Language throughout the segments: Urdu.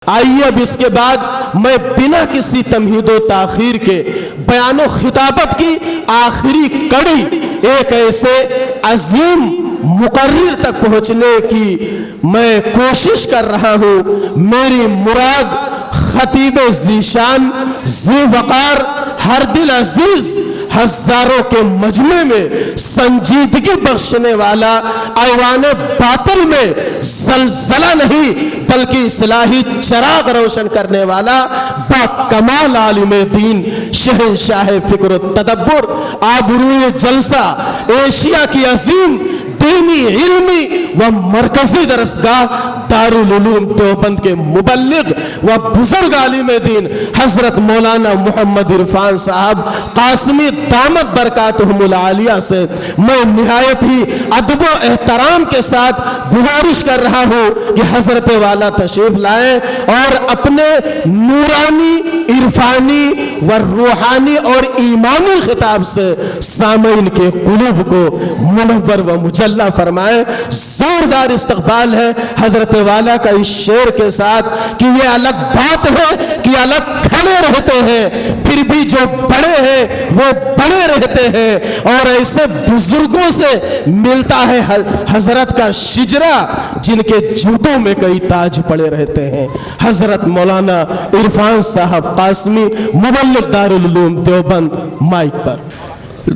آئیے اب اس کے بعد میں بنا کسی تمہید و تاخیر کے بیان و خطابت کی آخری کڑی ایک ایسے عظیم مقرر تک پہنچنے کی میں کوشش کر رہا ہوں۔ میری مراد خطیب ذیشان ذی وقار ہر دل عزیز ہزاروں کے مجمع میں سنجیدگی بخشنے والا، ایوان باطل میں زلزلہ نہیں بلکہ اصلاحی چراغ روشن کرنے والا با کمال عالم دین، شہنشاہ فکر و تدبر، آبروئے جلسہ، ایشیا کی عظیم دینی علمی و مرکزی درسگاہ دارالعلوم دیوبند کے مبلغ و بزرگ عالم دین حضرت مولانا محمد عرفان صاحب قاسمی دامت برکاتہم العالیہ سے میں نہایت ہی ادب و احترام کے ساتھ گزارش کر رہا ہوں کہ حضرت والا تشریف لائیں اور اپنے نورانی، عرفانی و روحانی اور ایمانی خطاب سے سامعین کے قلوب کو منور و مجلہ فرمائیں۔ زوردار استقبال ہے حضرت والا کا اس شعر کے ساتھ کہ یہ الگ بات ہے کہ الگ کھڑے رہتے ہیں، پھر بھی جو بڑے ہیں وہ بڑے رہتے ہیں، اور ایسے بزرگوں سے ملتا ہے حضرت کا شجرہ جن کے جوتوں میں کئی تاج پڑے رہتے ہیں۔ حضرت مولانا عرفان صاحب قاسمی، مبلغ دارالعلوم دیوبند، مائک پر۔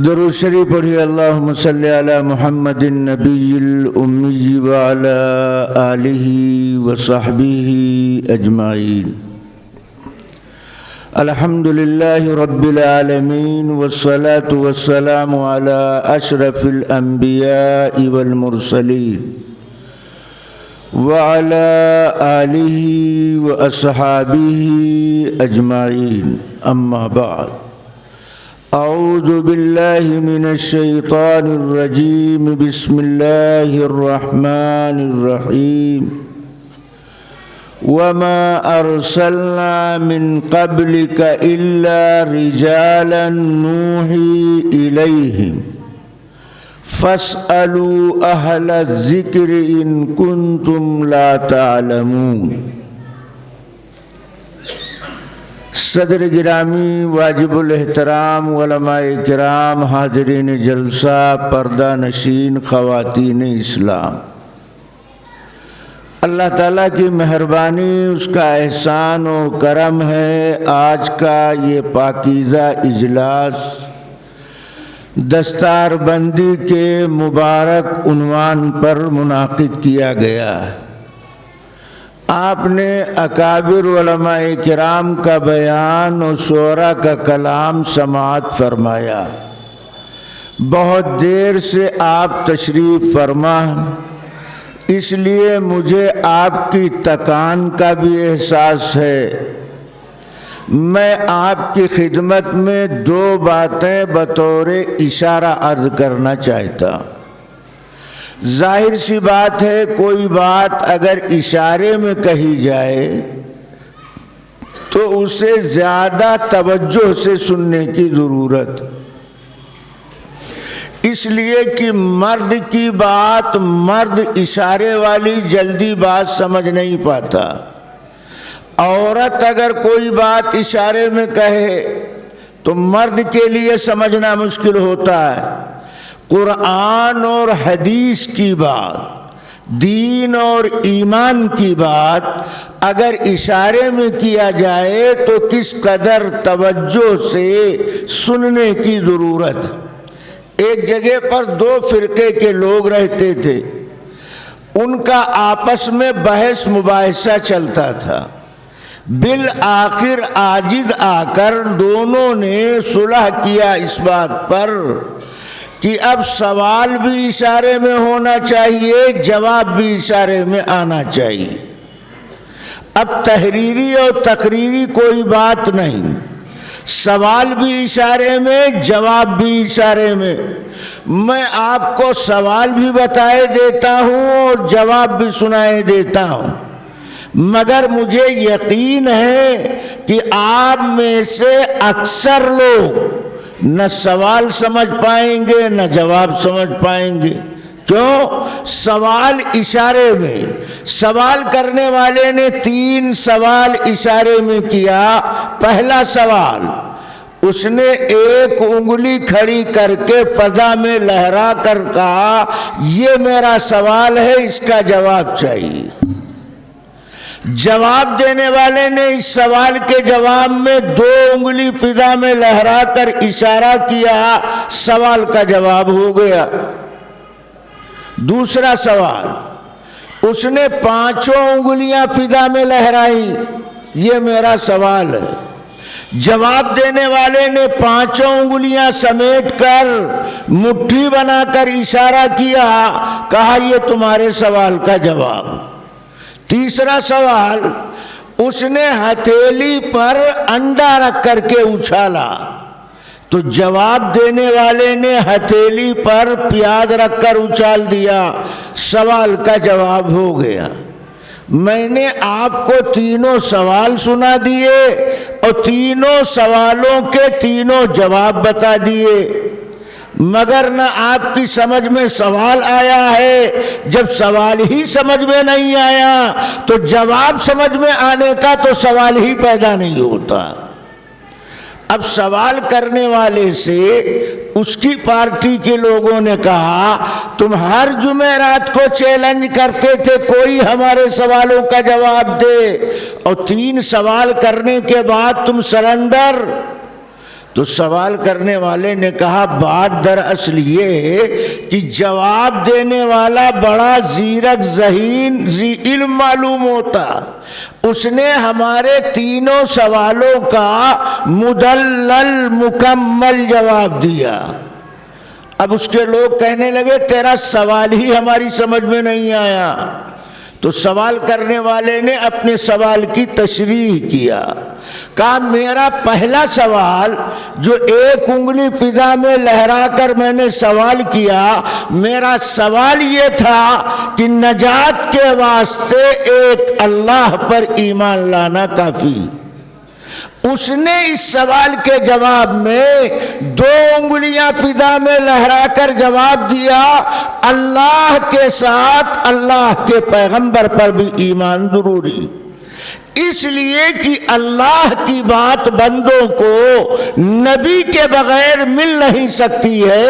درود شریف پڑھیے۔ اللہم صلی علی محمد النبی الامی وعلی آلہ وصحبہ اجمعین۔ الحمدللہ رب العالمین والصلاة والسلام علی اشرف الانبیاء والمرسلین وعلی آلہ واصحابہ اجمعین، اما بعد۔ اعوذ باللہ من الشیطان الرجیم، بسم اللہ الرحمن الرحیم۔ وما ارسلنا من قبلك الا رجالا نوحی الیہم فاسألوا اہل الذکر ان کنتم لا تعلمون۔ صدر گرامی، واجب الاحترام علماء کرام، حاضرین جلسہ، پردہ نشین، خواتین اسلام، اللہ تعالیٰ کی مہربانی، اس کا احسان و کرم ہے آج کا یہ پاکیزہ اجلاس دستار بندی کے مبارک عنوان پر منعقد کیا گیا ہے۔ آپ نے اکابر علماء کرام کا بیان اور شعراء کا کلام سماعت فرمایا۔ بہت دیر سے آپ تشریف فرما، اس لیے مجھے آپ کی تکان کا بھی احساس ہے۔ میں آپ کی خدمت میں دو باتیں بطور اشارہ عرض کرنا چاہتا ہوں۔ ظاہر سی بات ہے، کوئی بات اگر اشارے میں کہی جائے تو اسے زیادہ توجہ سے سننے کی ضرورت، اس لیے کہ مرد کی بات، مرد اشارے والی جلدی بات سمجھ نہیں پاتا۔ عورت اگر کوئی بات اشارے میں کہے تو مرد کے لیے سمجھنا مشکل ہوتا ہے۔ قرآن اور حدیث کی بات، دین اور ایمان کی بات اگر اشارے میں کیا جائے تو کس قدر توجہ سے سننے کی ضرورت۔ ایک جگہ پر دو فرقے کے لوگ رہتے تھے، ان کا آپس میں بحث مباحثہ چلتا تھا۔ بالآخر عاجز آ کر دونوں نے صلح کیا اس بات پر کہ اب سوال بھی اشارے میں ہونا چاہیے، جواب بھی اشارے میں آنا چاہیے۔ اب تحریری اور تقریری کوئی بات نہیں، سوال بھی اشارے میں، جواب بھی اشارے میں۔ میں آپ کو سوال بھی بتائے دیتا ہوں اور جواب بھی سنائے دیتا ہوں، مگر مجھے یقین ہے کہ آپ میں سے اکثر لوگ نہ سوال سمجھ پائیں گے نہ جواب سمجھ پائیں گے۔ کیوں؟ سوال اشارے میں، سوال کرنے والے نے 3 سوال اشارے میں کیا۔ پہلا سوال، اس نے ایک انگلی کھڑی کر کے فضا میں لہرا کر کہا یہ میرا سوال ہے، اس کا جواب چاہیے۔ جواب دینے والے نے اس سوال کے جواب میں 2 انگلی فضا میں لہرا کر اشارہ کیا، سوال کا جواب ہو گیا۔ دوسرا سوال، اس نے 5 انگلیاں فضا میں لہرائی، یہ میرا سوال ہے۔ جواب دینے والے نے 5 انگلیاں سمیٹ کر مٹھی بنا کر اشارہ کیا، کہا یہ تمہارے سوال کا جواب۔ تیسرا سوال، اس نے ہتھیلی پر انڈا رکھ کر کے اچھالا، تو جواب دینے والے نے ہتھیلی پر پیاز رکھ کر اچھال دیا، سوال کا جواب ہو گیا۔ میں نے آپ کو 3 سوال سنا دیے اور 3 سوالوں کے 3 جواب بتا دیے، مگر نہ آپ کی سمجھ میں سوال آیا ہے۔ جب سوال ہی سمجھ میں نہیں آیا تو جواب سمجھ میں آنے کا تو سوال ہی پیدا نہیں ہوتا۔ اب سوال کرنے والے سے اس کی پارٹی کے لوگوں نے کہا تم ہر جمعرات کو چیلنج کرتے تھے کوئی ہمارے سوالوں کا جواب دے، اور 3 سوال کرنے کے بعد تم سرنڈر۔ تو سوال کرنے والے نے کہا بات دراصل یہ ہے کہ جواب دینے والا بڑا زیرک ذہین ذی علم معلوم ہوتا، اس نے ہمارے 3 سوالوں کا مدلل مکمل جواب دیا۔ اب اس کے لوگ کہنے لگے تیرا سوال ہی ہماری سمجھ میں نہیں آیا۔ تو سوال کرنے والے نے اپنے سوال کی تشریح کیا، کہا میرا پہلا سوال جو 1 انگلی فضا میں لہرا کر میں نے سوال کیا، میرا سوال یہ تھا کہ نجات کے واسطے ایک اللہ پر ایمان لانا کافی۔ اس نے اس سوال کے جواب میں 2 انگلیاں فضا میں لہرا کر جواب دیا، اللہ کے ساتھ اللہ کے پیغمبر پر بھی ایمان ضروری، اس لیے کہ اللہ کی بات بندوں کو نبی کے بغیر مل نہیں سکتی ہے۔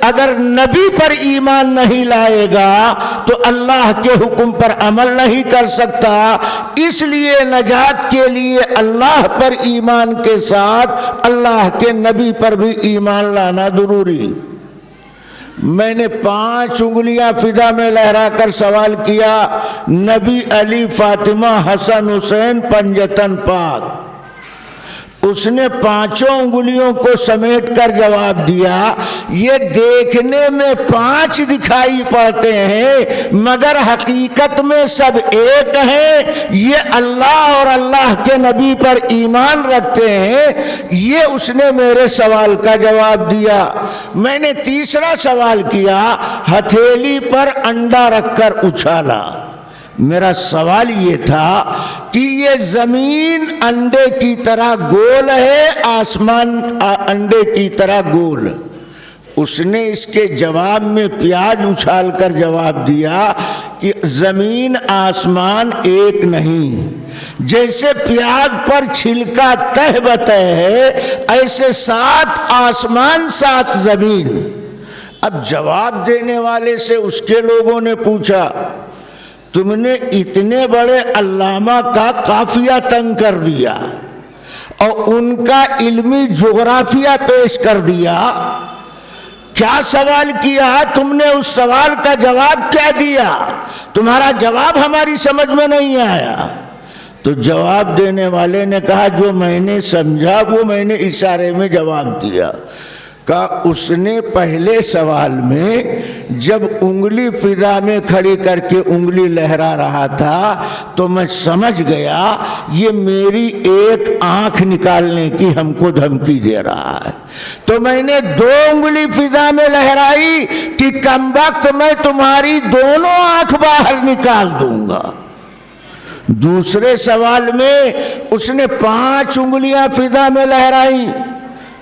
اگر نبی پر ایمان نہیں لائے گا تو اللہ کے حکم پر عمل نہیں کر سکتا، اس لیے نجات کے لیے اللہ پر ایمان کے ساتھ اللہ کے نبی پر بھی ایمان لانا ضروری۔ میں نے 5 انگلیاں فضا میں لہرا کر سوال کیا، نبی علی فاطمہ حسن حسین پنجتن پاک، اس نے 5 انگلیوں کو سمیٹ کر جواب دیا۔ یہ دیکھنے میں 5 دکھائی پڑتے ہیں مگر حقیقت میں سب ایک ہیں، یہ اللہ اور اللہ کے نبی پر ایمان رکھتے ہیں، یہ اس نے میرے سوال کا جواب دیا۔ میں نے تیسرا سوال کیا، ہتھیلی پر انڈا رکھ کر اچھالا، میرا سوال یہ تھا کہ یہ زمین انڈے کی طرح گول ہے، آسمان انڈے کی طرح گول۔ اس نے اس کے جواب میں پیاز اچھال کر جواب دیا کہ زمین آسمان ایک نہیں، جیسے پیاز پر چھلکا تہ بتہ ہے ایسے 7 آسمان 7 زمین۔ اب جواب دینے والے سے اس کے لوگوں نے پوچھا تم نے اتنے بڑے علامہ کا قافیہ تنگ کر دیا اور ان کا علمی جغرافیہ پیش کر دیا، کیا سوال کیا؟ تم نے اس سوال کا جواب کیا دیا؟ تمہارا جواب ہماری سمجھ میں نہیں آیا۔ تو جواب دینے والے نے کہا جو میں نے سمجھا وہ میں نے اشارے میں جواب دیا۔ کہا اس نے پہلے سوال میں جب انگلی فضا میں کھڑی کر کے انگلی لہرا رہا تھا تو میں سمجھ گیا یہ میری ایک آنکھ نکالنے کی ہم کو دھمکی دے رہا ہے، تو میں نے 2 انگلی فضا میں لہرائی کہ کم وقت میں تمہاری دونوں آنکھ باہر نکال دوں گا۔ دوسرے سوال میں اس نے 5 انگلیاں فضا میں لہرائی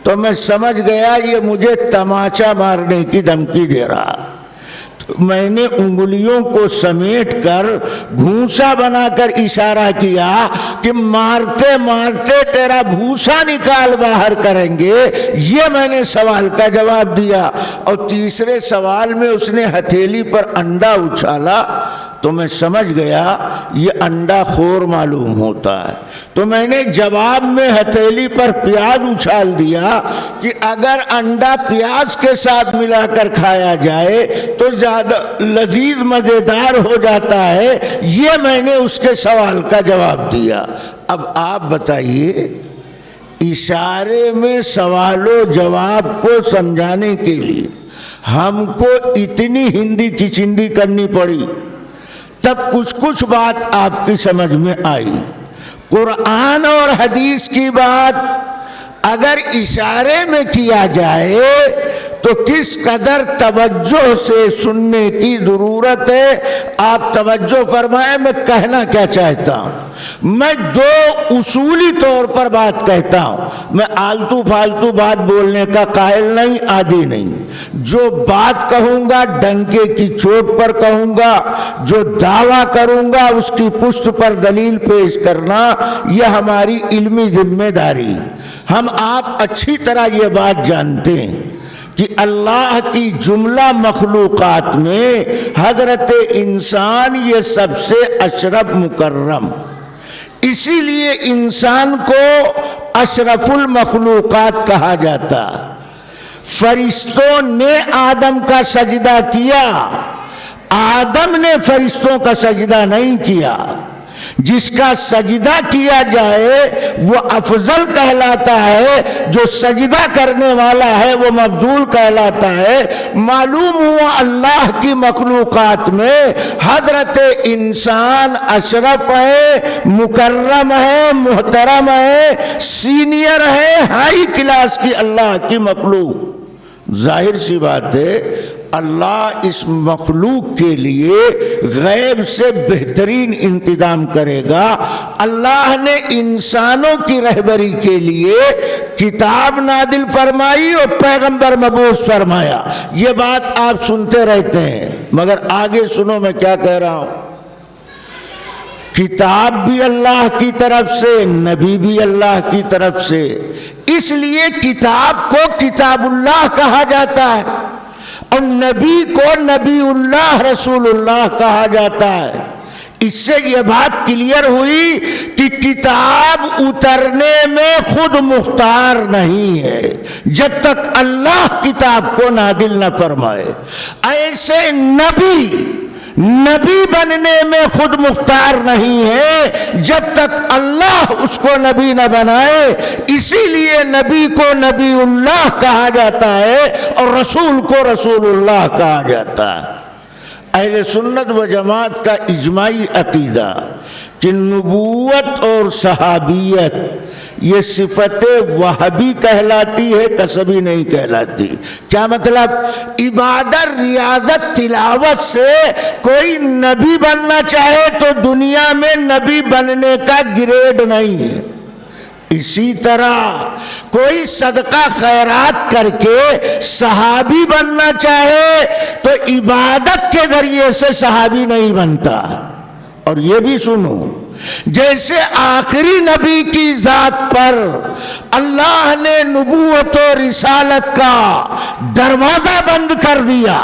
تو میں سمجھ گیا یہ مجھے تماچا مارنے کی دھمکی دے رہا، میں نے انگلیوں کو سمیٹ کر گھونسا بنا کر اشارہ کیا کہ مارتے مارتے تیرا بھوسا نکال باہر کریں گے، یہ میں نے سوال کا جواب دیا۔ اور تیسرے سوال میں اس نے ہتھیلی پر انڈا اچھالا تو میں سمجھ گیا یہ انڈا خور معلوم ہوتا ہے، تو میں نے جواب میں ہتھیلی پر پیاز اچھال دیا کہ اگر انڈا پیاز کے ساتھ ملا کر کھایا جائے تو زیادہ لذیذ مزیدار ہو جاتا ہے، یہ میں نے اس کے سوال کا جواب دیا۔ اب آپ بتائیے، اشارے میں سوال و جواب کو سمجھانے کے لیے ہم کو اتنی ہندی کچنڈی کرنی پڑی، تب کچھ بات آپ کی سمجھ میں آئی۔ قرآن اور حدیث کی بات اگر اشارے میں کیا جائے تو کس قدر توجہ سے سننے کی ضرورت ہے۔ آپ توجہ فرمائیں، میں کہنا کیا چاہتا ہوں۔ میں دو اصولی طور پر بات کہتا ہوں، میں آلتو فالتو بات بولنے کا قائل نہیں، عادی نہیں۔ جو بات کہوں گا ڈنکے کی چوٹ پر کہوں گا، جو دعویٰ کروں گا اس کی پشت پر دلیل پیش کرنا یہ ہماری علمی ذمہ داری۔ ہم آپ اچھی طرح یہ بات جانتے ہیں کہ اللہ کی جملہ مخلوقات میں حضرت انسان یہ سب سے اشرف مکرم، اسی لیے انسان کو اشرف المخلوقات کہا جاتا۔ فرشتوں نے آدم کا سجدہ کیا، آدم نے فرشتوں کا سجدہ نہیں کیا۔ جس کا سجدہ کیا جائے وہ افضل کہلاتا ہے، جو سجدہ کرنے والا ہے وہ مفضول کہلاتا ہے۔ معلوم ہوا اللہ کی مخلوقات میں حضرت انسان اشرف ہے، مکرم ہے، محترم ہے، سینئر ہے، ہائی کلاس کی اللہ کی مخلوق۔ ظاہر سی بات ہے اللہ اس مخلوق کے لیے غیب سے بہترین انتظام کرے گا۔ اللہ نے انسانوں کی رہبری کے لیے کتاب نازل فرمائی اور پیغمبر مبعوث فرمایا۔ یہ بات آپ سنتے رہتے ہیں، مگر آگے سنو میں کیا کہہ رہا ہوں۔ کتاب بھی اللہ کی طرف سے، نبی بھی اللہ کی طرف سے، اس لیے کتاب کو کتاب اللہ کہا جاتا ہے اور نبی کو نبی اللہ رسول اللہ کہا جاتا ہے۔ اس سے یہ بات کلیئر ہوئی کہ کتاب اترنے میں خود مختار نہیں ہے جب تک اللہ کتاب کو نازل نہ فرمائے۔ ایسے نبی بننے میں خود مختار نہیں ہے جب تک اللہ اس کو نبی نہ بنائے۔ اسی لیے نبی کو نبی اللہ کہا جاتا ہے اور رسول کو رسول اللہ کہا جاتا ہے۔ اہل سنت و جماعت کا اجماعی عقیدہ کہ نبوت اور صحابیت یہ صفت وہابی کہلاتی ہے، کسبی نہیں کہلاتی۔ کیا مطلب؟ عبادت، ریاضت، تلاوت سے کوئی نبی بننا چاہے تو دنیا میں نبی بننے کا گریڈ نہیں ہے۔ اسی طرح کوئی صدقہ خیرات کر کے صحابی بننا چاہے تو عبادت کے ذریعے سے صحابی نہیں بنتا۔ اور یہ بھی سنو، جیسے آخری نبی کی ذات پر اللہ نے نبوت و رسالت کا دروازہ بند کر دیا،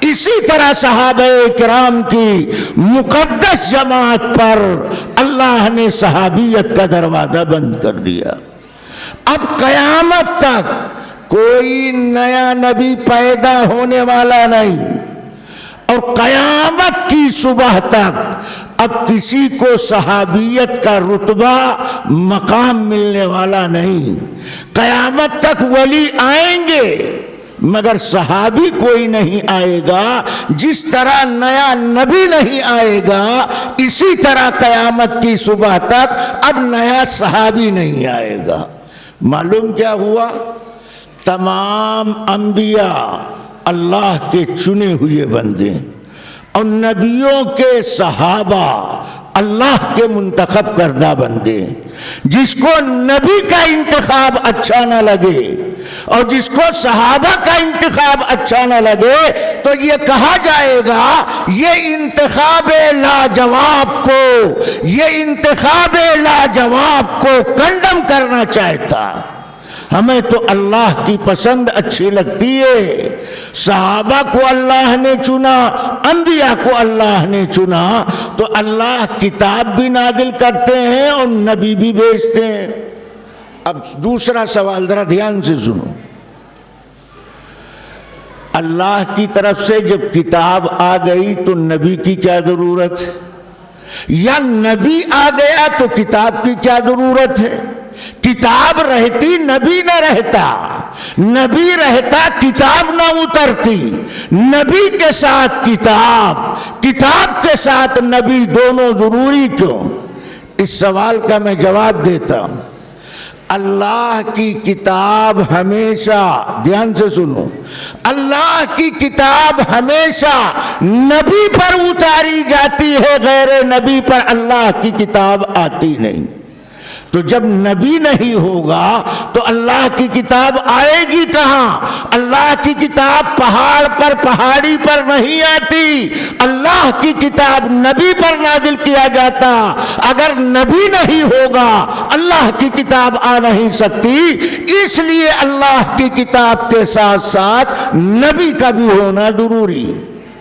اسی طرح صحابہ کرام کی مقدس جماعت پر اللہ نے صحابیت کا دروازہ بند کر دیا۔ اب قیامت تک کوئی نیا نبی پیدا ہونے والا نہیں، اور قیامت کی صبح تک اب کسی کو صحابیت کا رتبہ مقام ملنے والا نہیں۔ قیامت تک ولی آئیں گے مگر صحابی کوئی نہیں آئے گا۔ جس طرح نیا نبی نہیں آئے گا اسی طرح قیامت کی صبح تک اب نیا صحابی نہیں آئے گا۔ معلوم کیا ہوا؟ تمام انبیاء اللہ کے چنے ہوئے بندے اور نبیوں کے صحابہ اللہ کے منتخب کردہ بندے۔ جس کو نبی کا انتخاب اچھا نہ لگے اور جس کو صحابہ کا انتخاب اچھا نہ لگے تو یہ کہا جائے گا یہ انتخاب لاجواب کو، یہ انتخاب لاجواب کو کنڈم کرنا چاہتا۔ ہمیں تو اللہ کی پسند اچھی لگتی ہے، صحابہ کو اللہ نے چنا، انبیاء کو اللہ نے چنا، تو اللہ کتاب بھی نازل کرتے ہیں اور نبی بھی بھیجتے ہیں۔ اب دوسرا سوال ذرا دھیان سے سنو، اللہ کی طرف سے جب کتاب آ گئی تو نبی کی کیا ضرورت ہے؟ یا نبی آ گیا تو کتاب کی کیا ضرورت ہے؟ کتاب رہتی نبی نہ رہتا، نبی رہتا کتاب نہ اترتی، نبی کے ساتھ کتاب، کتاب کے ساتھ نبی دونوں ضروری کیوں؟ اس سوال کا میں جواب دیتا ہوں۔ اللہ کی کتاب ہمیشہ، دھیان سے سنو، اللہ کی کتاب ہمیشہ نبی پر اتاری جاتی ہے، غیر نبی پر اللہ کی کتاب آتی نہیں۔ تو جب نبی نہیں ہوگا تو اللہ کی کتاب آئے گی کہاں؟ اللہ کی کتاب پہاڑ پر، پہاڑی پر نہیں آتی، اللہ کی کتاب نبی پر نازل کیا جاتا۔ اگر نبی نہیں ہوگا اللہ کی کتاب آ نہیں سکتی، اس لیے اللہ کی کتاب کے ساتھ ساتھ نبی کا بھی ہونا ضروری۔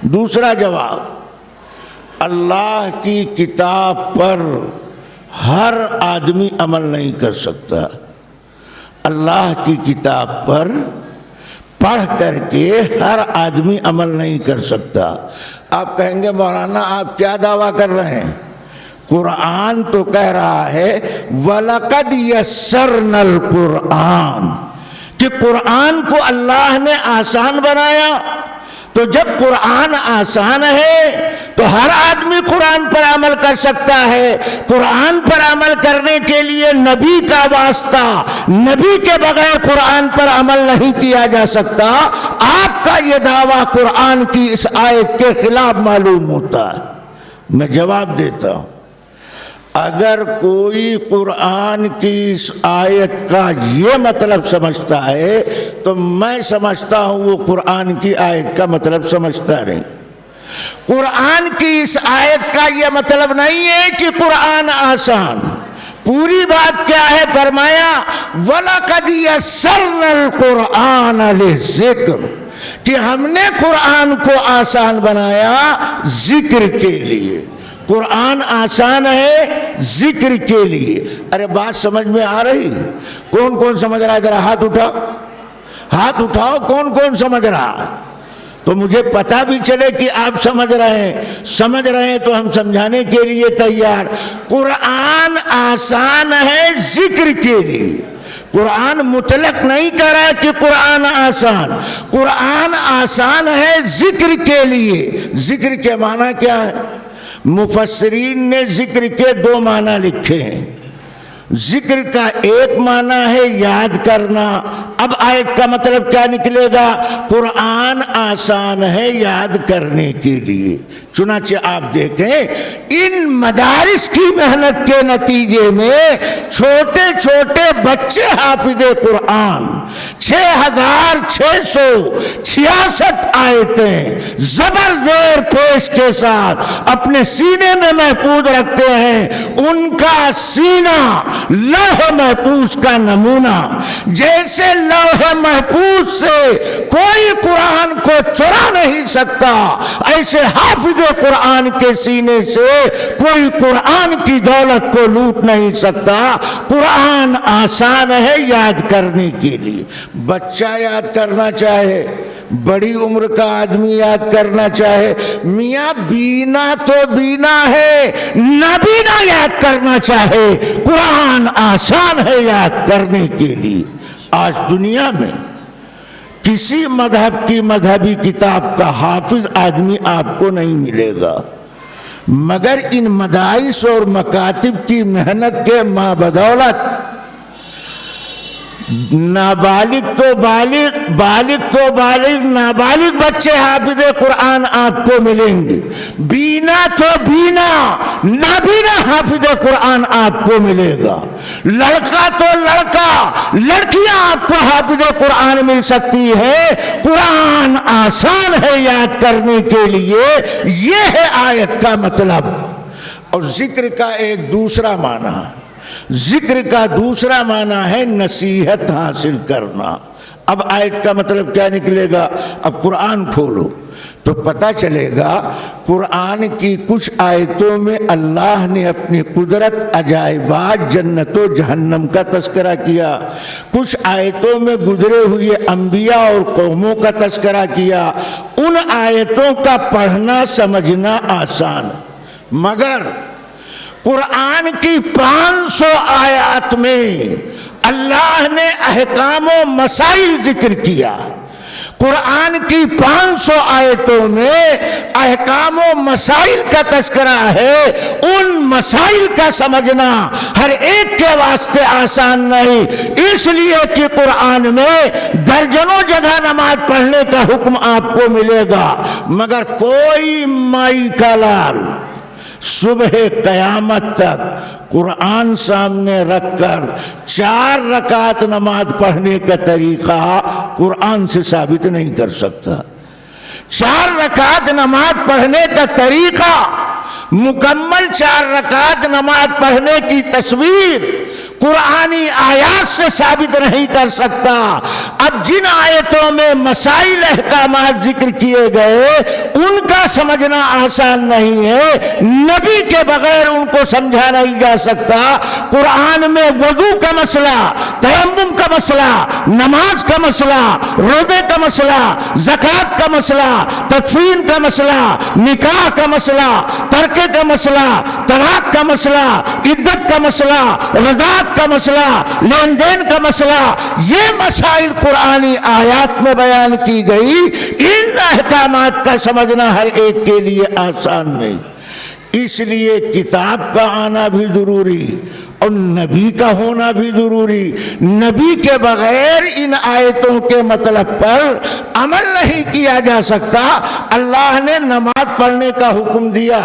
دوسرا جواب، اللہ کی کتاب پر ہر آدمی عمل نہیں کر سکتا، اللہ کی کتاب پر پڑھ کر کے ہر آدمی عمل نہیں کر سکتا۔ آپ کہیں گے مولانا آپ کیا دعویٰ کر رہے ہیں؟ قرآن تو کہہ رہا ہے وَلَقَدْ يَسَّرْنَا الْقُرْآنَ، کہ قرآن کو اللہ نے آسان بنایا۔ تو جب قرآن آسان ہے تو ہر آدمی قرآن پر عمل کر سکتا ہے۔ قرآن پر عمل کرنے کے لیے نبی کا واسطہ، نبی کے بغیر قرآن پر عمل نہیں کیا جا سکتا۔ آپ کا یہ دعویٰ قرآن کی اس آیت کے خلاف معلوم ہوتا ہے۔ میں جواب دیتا ہوں، اگر کوئی قرآن کی اس آیت کا یہ مطلب سمجھتا ہے تو میں سمجھتا ہوں وہ قرآن کی آیت کا مطلب سمجھتا نہیں۔ قرآن کی اس آیت کا یہ مطلب نہیں ہے کہ قرآن آسان، پوری بات کیا ہے؟ فرمایا وَلَقَدْ يَسَّرْنَا الْقُرْآنَ لِلذِّكْرِ، کہ ہم نے قرآن کو آسان بنایا ذکر کے لیے۔ قرآن آسان ہے ذکر کے لیے۔ ارے بات سمجھ میں آ رہی؟ کون کون سمجھ رہا ہے؟ ذرا ہاتھ اٹھاؤ، ہاتھ اٹھاؤ، کون کون سمجھ رہا؟ تو مجھے پتا بھی چلے کہ آپ سمجھ رہے ہیں۔ سمجھ رہے ہیں تو ہم سمجھانے کے لیے تیار۔ قرآن آسان ہے ذکر کے لیے، قرآن مطلق نہیں کہہ رہا کہ قرآن آسان، قرآن آسان ہے ذکر کے لیے۔ ذکر کے معنی کیا ہے؟ مفسرین نے ذکر کے دو معنی لکھے ہیں۔ ذکر کا ایک معنی ہے یاد کرنا۔ اب آیت کا مطلب کیا نکلے گا؟ قرآن آسان ہے یاد کرنے کے لیے۔ چنانچہ آپ دیکھیں ان مدارس کی محنت کے نتیجے میں چھوٹے چھوٹے بچے حافظ قرآن 6666 آیتیں زبر زیر پیش کے ساتھ اپنے سینے میں محفوظ رکھتے ہیں۔ ان کا سینہ لوح محفوظ کا نمونہ، جیسے لوح محفوظ سے کوئی قرآن کو چرا نہیں سکتا، ایسے حافظ قرآن کے سینے سے کوئی قرآن کی دولت کو لوٹ نہیں سکتا۔ قرآن آسان ہے یاد کرنے کے لیے۔ بچہ یاد کرنا چاہے، بڑی عمر کا آدمی یاد کرنا چاہے، میاں بینا تو بینا ہے، نابینا یاد کرنا چاہے، قرآن آسان ہے یاد کرنے کے لیے۔ آج دنیا میں کسی مذہب کی مذہبی کتاب کا حافظ آدمی آپ کو نہیں ملے گا، مگر ان مدارس اور مکاتب کی محنت کے مابدولت نابالغ تو بالغ، بالغ تو بالغ، نابالغ بچے حافظ قرآن آپ کو ملیں گے، بینا تو بینا، نابینا حافظ قرآن آپ کو ملے گا، لڑکا تو لڑکا، لڑکیاں آپ کو حافظ قرآن مل سکتی ہے۔ قرآن آسان ہے یاد کرنے کے لیے، یہ ہے آیت کا مطلب۔ اور ذکر کا ایک دوسرا معنی، ذکر کا دوسرا معنی ہے نصیحت حاصل کرنا۔ اب آیت کا مطلب کیا نکلے گا؟ اب قرآن کھولو تو پتہ چلے گا قرآن کی کچھ آیتوں میں اللہ نے اپنی قدرت، عجائبات، جنت و جہنم کا تذکرہ کیا، کچھ آیتوں میں گزرے ہوئے انبیاء اور قوموں کا تذکرہ کیا۔ ان آیتوں کا پڑھنا سمجھنا آسان، مگر قرآن کی 500 آیات میں اللہ نے احکام و مسائل ذکر کیا۔ قرآن کی 500 آیتوں میں احکام و مسائل کا تذکرہ ہے۔ ان مسائل کا سمجھنا ہر ایک کے واسطے آسان نہیں، اس لیے کہ قرآن میں درجنوں جگہ نماز پڑھنے کا حکم آپ کو ملے گا، مگر کوئی مائی کا لال صبح قیامت تک قرآن سامنے رکھ کر 4 رکعت نماز پڑھنے کا طریقہ قرآن سے ثابت نہیں کر سکتا۔ 4 رکعت نماز پڑھنے کا طریقہ، مکمل 4 رکعت نماز پڑھنے کی تصویر قرآنی آیات سے ثابت نہیں کر سکتا۔ اب جن آیتوں میں مسائل، احکامات ذکر کیے گئے ان کا سمجھنا آسان نہیں ہے، نبی کے بغیر ان کو سمجھا نہیں جا سکتا۔ قرآن میں وضو کا مسئلہ، تیمم کا مسئلہ، نماز کا مسئلہ، روزے کا مسئلہ، زکوٰۃ کا مسئلہ، تدفین کا مسئلہ، نکاح کا مسئلہ، ترکے کا مسئلہ، طلاق کا مسئلہ، عدت کا مسئلہ، رضاعت کا مسئلہ، لین دین کا مسئلہ، یہ مسائل قرآنی آیات میں بیان کی گئی۔ ان احکامات کا سمجھنا ہر ایک کے لیے آسان نہیں، اس لیے کتاب کا آنا بھی ضروری اور نبی کا ہونا بھی ضروری۔ نبی کے بغیر ان آیتوں کے مطلب پر عمل نہیں کیا جا سکتا۔ اللہ نے نماز پڑھنے کا حکم دیا،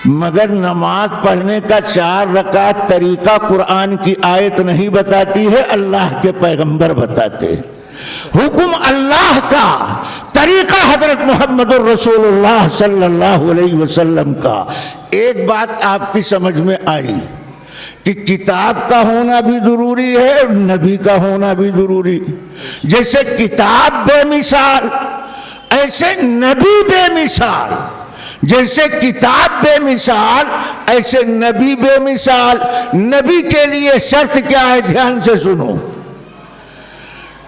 مگر نماز پڑھنے کا 4 رکعت طریقہ قرآن کی آیت نہیں بتاتی ہے، اللہ کے پیغمبر بتاتے۔ حکم اللہ کا، طریقہ حضرت محمد الرسول اللہ صلی اللہ علیہ وسلم کا۔ ایک بات آپ کی سمجھ میں آئی کہ کتاب کا ہونا بھی ضروری ہے اور نبی کا ہونا بھی ضروری۔ جیسے کتاب بے مثال، ایسے نبی بے مثال۔ جیسے کتاب بے مثال، ایسے نبی بے مثال۔ نبی کے لیے شرط کیا ہے؟ دھیان سے سنو۔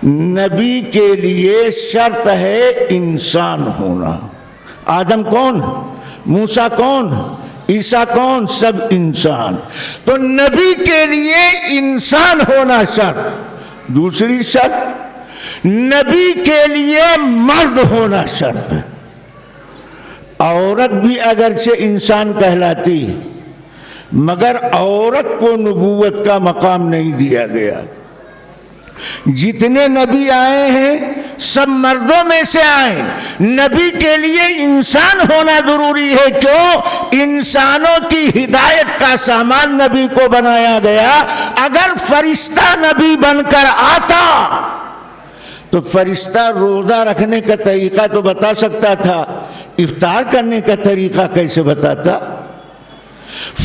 نبی کے لیے شرط ہے انسان ہونا۔ آدم کون؟ موسیٰ کون؟ عیسیٰ کون؟ سب انسان۔ تو نبی کے لیے انسان ہونا شرط۔ دوسری شرط، نبی کے لیے مرد ہونا شرط۔ عورت بھی اگرچہ انسان کہلاتی مگر عورت کو نبوت کا مقام نہیں دیا گیا۔ جتنے نبی آئے ہیں سب مردوں میں سے آئے۔ نبی کے لیے انسان ہونا ضروری ہے، کیوں؟ انسانوں کی ہدایت کا سامان نبی کو بنایا گیا۔ اگر فرشتہ نبی بن کر آتا تو فرشتہ روزہ رکھنے کا طریقہ تو بتا سکتا تھا، افطار کرنے کا طریقہ کیسے بتاتا؟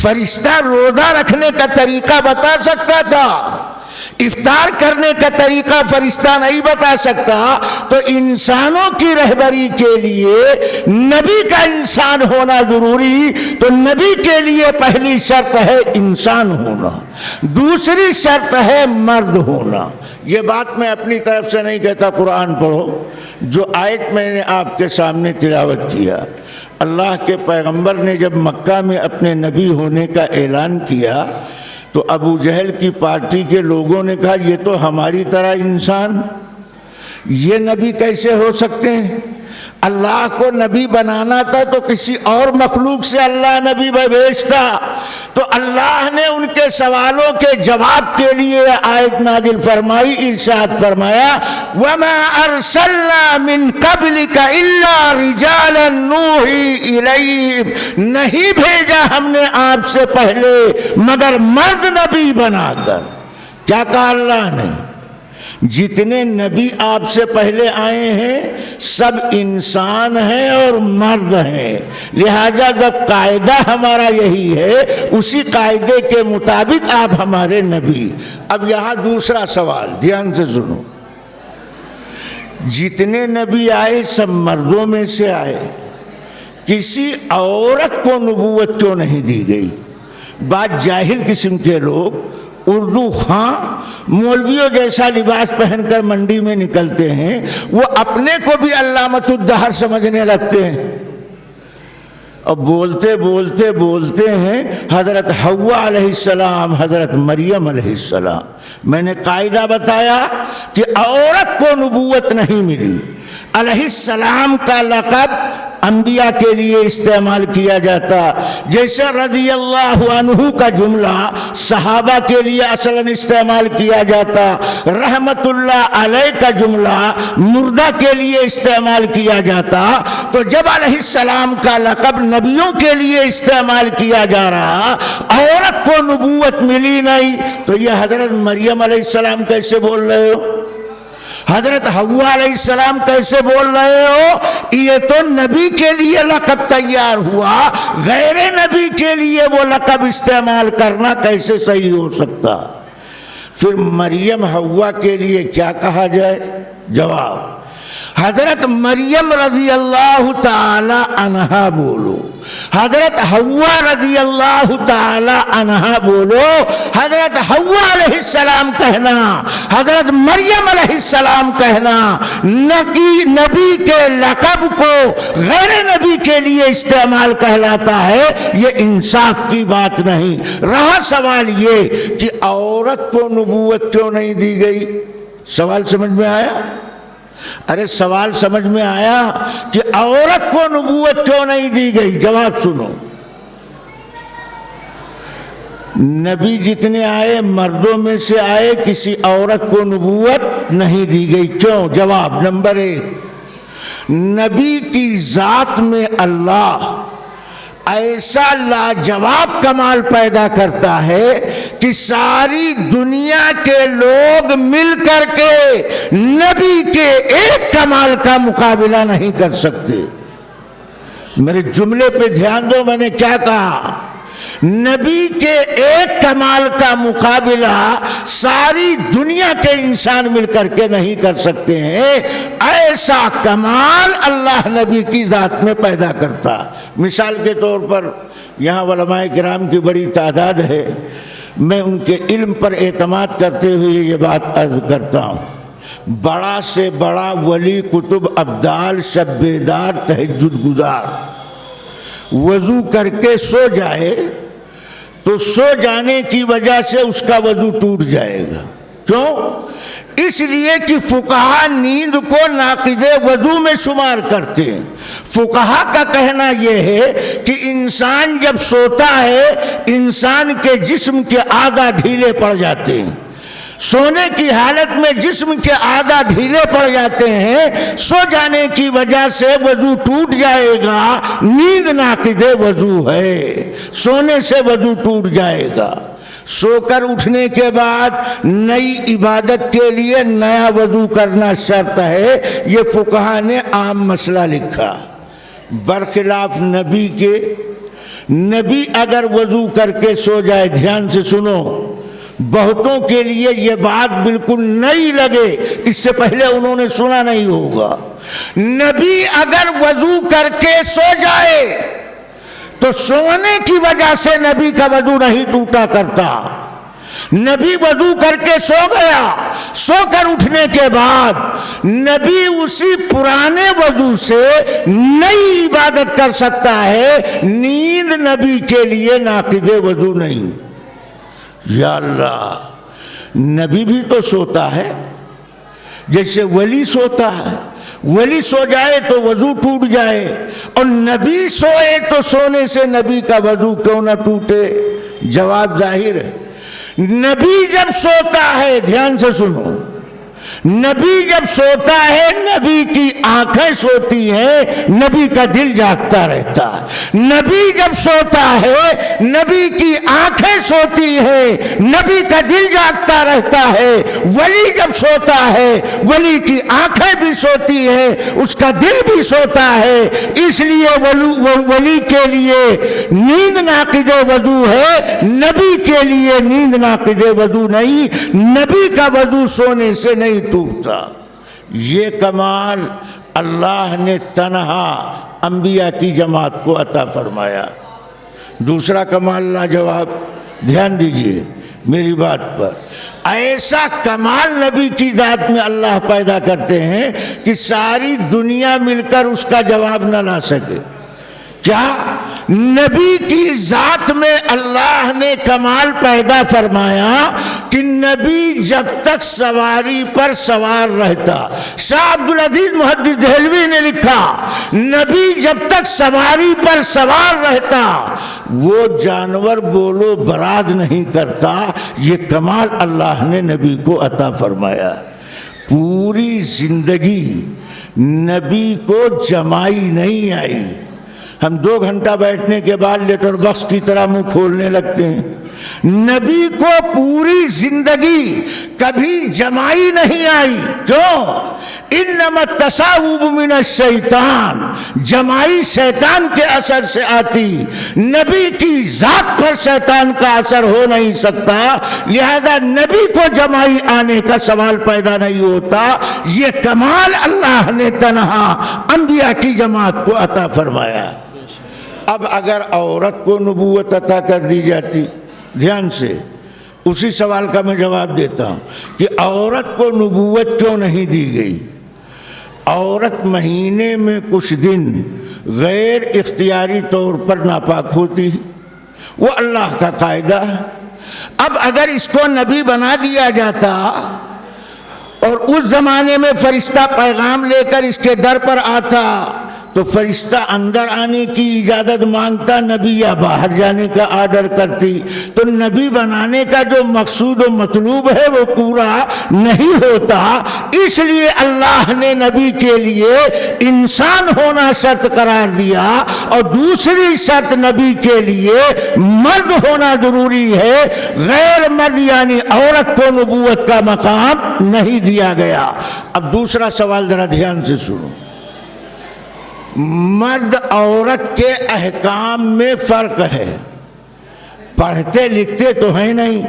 فرشتہ روزہ رکھنے کا طریقہ بتا سکتا تھا، افطار کرنے کا طریقہ فرشتہ نہیں بتا سکتا۔ تو انسانوں کی رہبری کے لیے نبی کا انسان ہونا ضروری۔ تو نبی کے لیے پہلی شرط ہے انسان ہونا، دوسری شرط ہے مرد ہونا۔ یہ بات میں اپنی طرف سے نہیں کہتا، قرآن پڑھو۔ جو آیت میں نے آپ کے سامنے تلاوت کیا، اللہ کے پیغمبر نے جب مکہ میں اپنے نبی ہونے کا اعلان کیا تو ابو جہل کی پارٹی کے لوگوں نے کہا یہ تو ہماری طرح انسان، یہ نبی کیسے ہو سکتے ہیں؟ اللہ کو نبی بنانا تھا تو کسی اور مخلوق سے اللہ نبی بھیجتا۔ تو تو اللہ نے ان کے سوالوں کے جواب کے لیے آیت نازل فرمائی، ارشاد فرمایا وَمَا أَرْسَلْنَا مِن قَبْلِكَ إِلَّا رِجَالًا نُوحِي إِلَيْهِمْ، نہیں بھیجا ہم نے آپ سے پہلے مگر مرد نبی بنا کر۔ کیا کہا اللہ نے؟ جتنے نبی آپ سے پہلے آئے ہیں سب انسان ہیں اور مرد ہیں، لہذا جب قاعدہ ہمارا یہی ہے اسی قاعدے کے مطابق آپ ہمارے نبی۔ اب یہاں دوسرا سوال دھیان سے سنو، جتنے نبی آئے سب مردوں میں سے آئے، کسی عورت کو نبوت کیوں نہیں دی گئی؟ بعض جاہل قسم کے لوگ اردو خاں مولویوں جیسا لباس پہن کر منڈی میں نکلتے ہیں، وہ اپنے کو بھی علامۃ الدہر سمجھنے لگتے ہیں، اور بولتے بولتے بولتے ہیں حضرت حوا علیہ السلام، حضرت مریم علیہ السلام۔ میں نے قاعدہ بتایا کہ عورت کو نبوت نہیں ملی، علیہ السلام کا لقب انبیاء کے لیے استعمال کیا جاتا، جیسے رضی اللہ عنہ کا جملہ صحابہ کے لیے اصلاً استعمال کیا جاتا، رحمت اللہ علیہ کا جملہ مردہ کے لیے استعمال کیا جاتا۔ تو جب علیہ السلام کا لقب نبیوں کے لیے استعمال کیا جا رہا، عورت کو نبوت ملی نہیں، تو یہ حضرت مریم علیہ السلام کیسے بول رہے ہو؟ حضرت حوا علیہ السلام کیسے بول رہے ہو؟ یہ تو نبی کے لیے لقب تیار ہوا، غیر نبی کے لیے وہ لقب استعمال کرنا کیسے صحیح ہو سکتا؟ پھر مریم حوا کے لیے کیا کہا جائے؟ جواب، حضرت مریم رضی اللہ تعالی عنہا بولو، حضرت حوا رضی اللہ تعالی عنہا بولو، حضرت حوا علیہ السلام کہنا، حضرت مریم علیہ السلام کہنا، نہ کہ نبی کے لقب کو غیر نبی کے لیے استعمال کہلاتا ہے، یہ انصاف کی بات نہیں۔ رہا سوال یہ کہ عورت کو نبوت کیوں نہیں دی گئی؟ سوال سمجھ میں آیا؟ ارے سوال سمجھ میں آیا کہ عورت کو نبوت کیوں نہیں دی گئی؟ جواب سنو، نبی جتنے آئے مردوں میں سے آئے، کسی عورت کو نبوت نہیں دی گئی۔ کیوں؟ جواب نمبر 1، نبی کی ذات میں اللہ ایسا لاجواب کمال پیدا کرتا ہے کہ ساری دنیا کے لوگ مل کر کے نبی کے ایک کمال کا مقابلہ نہیں کر سکتے۔ میرے جملے پہ دھیان دو، میں نے کیا کہا؟ نبی کے ایک کمال کا مقابلہ ساری دنیا کے انسان مل کر کے نہیں کر سکتے ہیں، ایسا کمال اللہ نبی کی ذات میں پیدا کرتا۔ مثال کے طور پر یہاں علماء کرام کی بڑی تعداد ہے، میں ان کے علم پر اعتماد کرتے ہوئے یہ بات عرض کرتا ہوں، بڑا سے بڑا ولی، قطب، ابدال، شب بیدار، تہجد گزار وضو کر کے سو جائے تو سو جانے کی وجہ سے اس کا وضو ٹوٹ جائے گا۔ کیوں؟ اس لیے کہ فقہا نیند کو ناقض وضو میں شمار کرتے ہیں۔ فقہا کا کہنا یہ ہے کہ انسان جب سوتا ہے انسان کے جسم کے اعضاء ڈھیلے پڑ جاتے ہیں، سونے کی حالت میں جسم کے اعضاء ڈھیلے پڑ جاتے ہیں، سو جانے کی وجہ سے وضو ٹوٹ جائے گا، نیند ناقض وضو ہے، سونے سے وضو ٹوٹ جائے گا۔ سو کر اٹھنے کے بعد نئی عبادت کے لیے نیا وضو کرنا شرط ہے، یہ فقہا نے عام مسئلہ لکھا۔ برخلاف نبی کے، نبی اگر وضو کر کے سو جائے، دھیان سے سنو، بہتوں کے لیے یہ بات بالکل نئی لگے، اس سے پہلے انہوں نے سنا نہیں ہوگا، نبی اگر وضو کر کے سو جائے تو سونے کی وجہ سے نبی کا وضو نہیں ٹوٹا کرتا۔ نبی وضو کر کے سو گیا، سو کر اٹھنے کے بعد نبی اسی پرانے وضو سے نئی عبادت کر سکتا ہے، نیند نبی کے لیے ناقض وضو نہیں۔ یا اللہ، نبی بھی تو سوتا ہے جیسے ولی سوتا ہے، ولی سو جائے تو وضو ٹوٹ جائے، اور نبی سوئے تو سونے سے نبی کا وضو کیوں نہ ٹوٹے؟ جواب ظاہر ہے. نبی جب سوتا ہے، دھیان سے سنو، نبی جب سوتا ہے نبی کی آنکھیں سوتی ہیں، نبی کا دل جاگتا رہتا ہے. نبی جب سوتا ہے نبی کی آنکھیں سوتی ہیں، نبی کا دل جاگتا رہتا ہے. ولی جب سوتا ہے ولی کی آنکھیں بھی سوتی ہیں، اس کا دل بھی سوتا ہے. اس لیے ولی کے لیے نیند ناقض وضو ہے، نبی کے لیے نیند ناقض وضو نہیں. نبی کا وضو سونے سے نہیں ٹوٹتا. یہ کمال اللہ نے تنہا انبیاء کی جماعت کو عطا فرمایا. دوسرا کمال لاجواب، دھیان دیجئے میری بات پر. ایسا کمال نبی کی ذات میں اللہ پیدا کرتے ہیں کہ ساری دنیا مل کر اس کا جواب نہ لا سکے. کیا؟ نبی کی ذات میں اللہ نے کمال پیدا فرمایا کہ نبی جب تک سواری پر سوار رہتا، شاہ عبدالعزیز محدث دہلوی نے لکھا، نبی جب تک سواری پر سوار رہتا وہ جانور بولو براد نہیں کرتا. یہ کمال اللہ نے نبی کو عطا فرمایا. پوری زندگی نبی کو جمائی نہیں آئی. ہم 2 گھنٹہ بیٹھنے کے بعد لیٹر باکس کی طرح منہ کھولنے لگتے ہیں. نبی کو پوری زندگی کبھی جمائی نہیں آئی. کیوں؟ انما التثاؤب من الشیطان، جمائی شیطان کے اثر سے آتی. نبی کی ذات پر شیطان کا اثر ہو نہیں سکتا، لہذا نبی کو جمائی آنے کا سوال پیدا نہیں ہوتا. یہ کمال اللہ نے تنہا انبیاء کی جماعت کو عطا فرمایا. اب اگر عورت کو نبوت عطا کر دی جاتی، دھیان سے اسی سوال کا میں جواب دیتا ہوں کہ عورت کو نبوت کیوں نہیں دی گئی. عورت مہینے میں کچھ دن غیر اختیاری طور پر ناپاک ہوتی، وہ اللہ کا قاعدہ. اب اگر اس کو نبی بنا دیا جاتا اور اس زمانے میں فرشتہ پیغام لے کر اس کے در پر آتا تو فرشتہ اندر آنے کی اجازت مانگتا، نبی یا باہر جانے کا آرڈر کرتی. تو نبی بنانے کا جو مقصود و مطلوب ہے وہ پورا نہیں ہوتا. اس لیے اللہ نے نبی کے لیے انسان ہونا شرط قرار دیا، اور دوسری شرط نبی کے لیے مرد ہونا ضروری ہے. غیر مرد یعنی عورت کو نبوت کا مقام نہیں دیا گیا. اب دوسرا سوال ذرا دھیان سے سنو. مرد عورت کے احکام میں فرق ہے. پڑھتے لکھتے تو ہیں نہیں،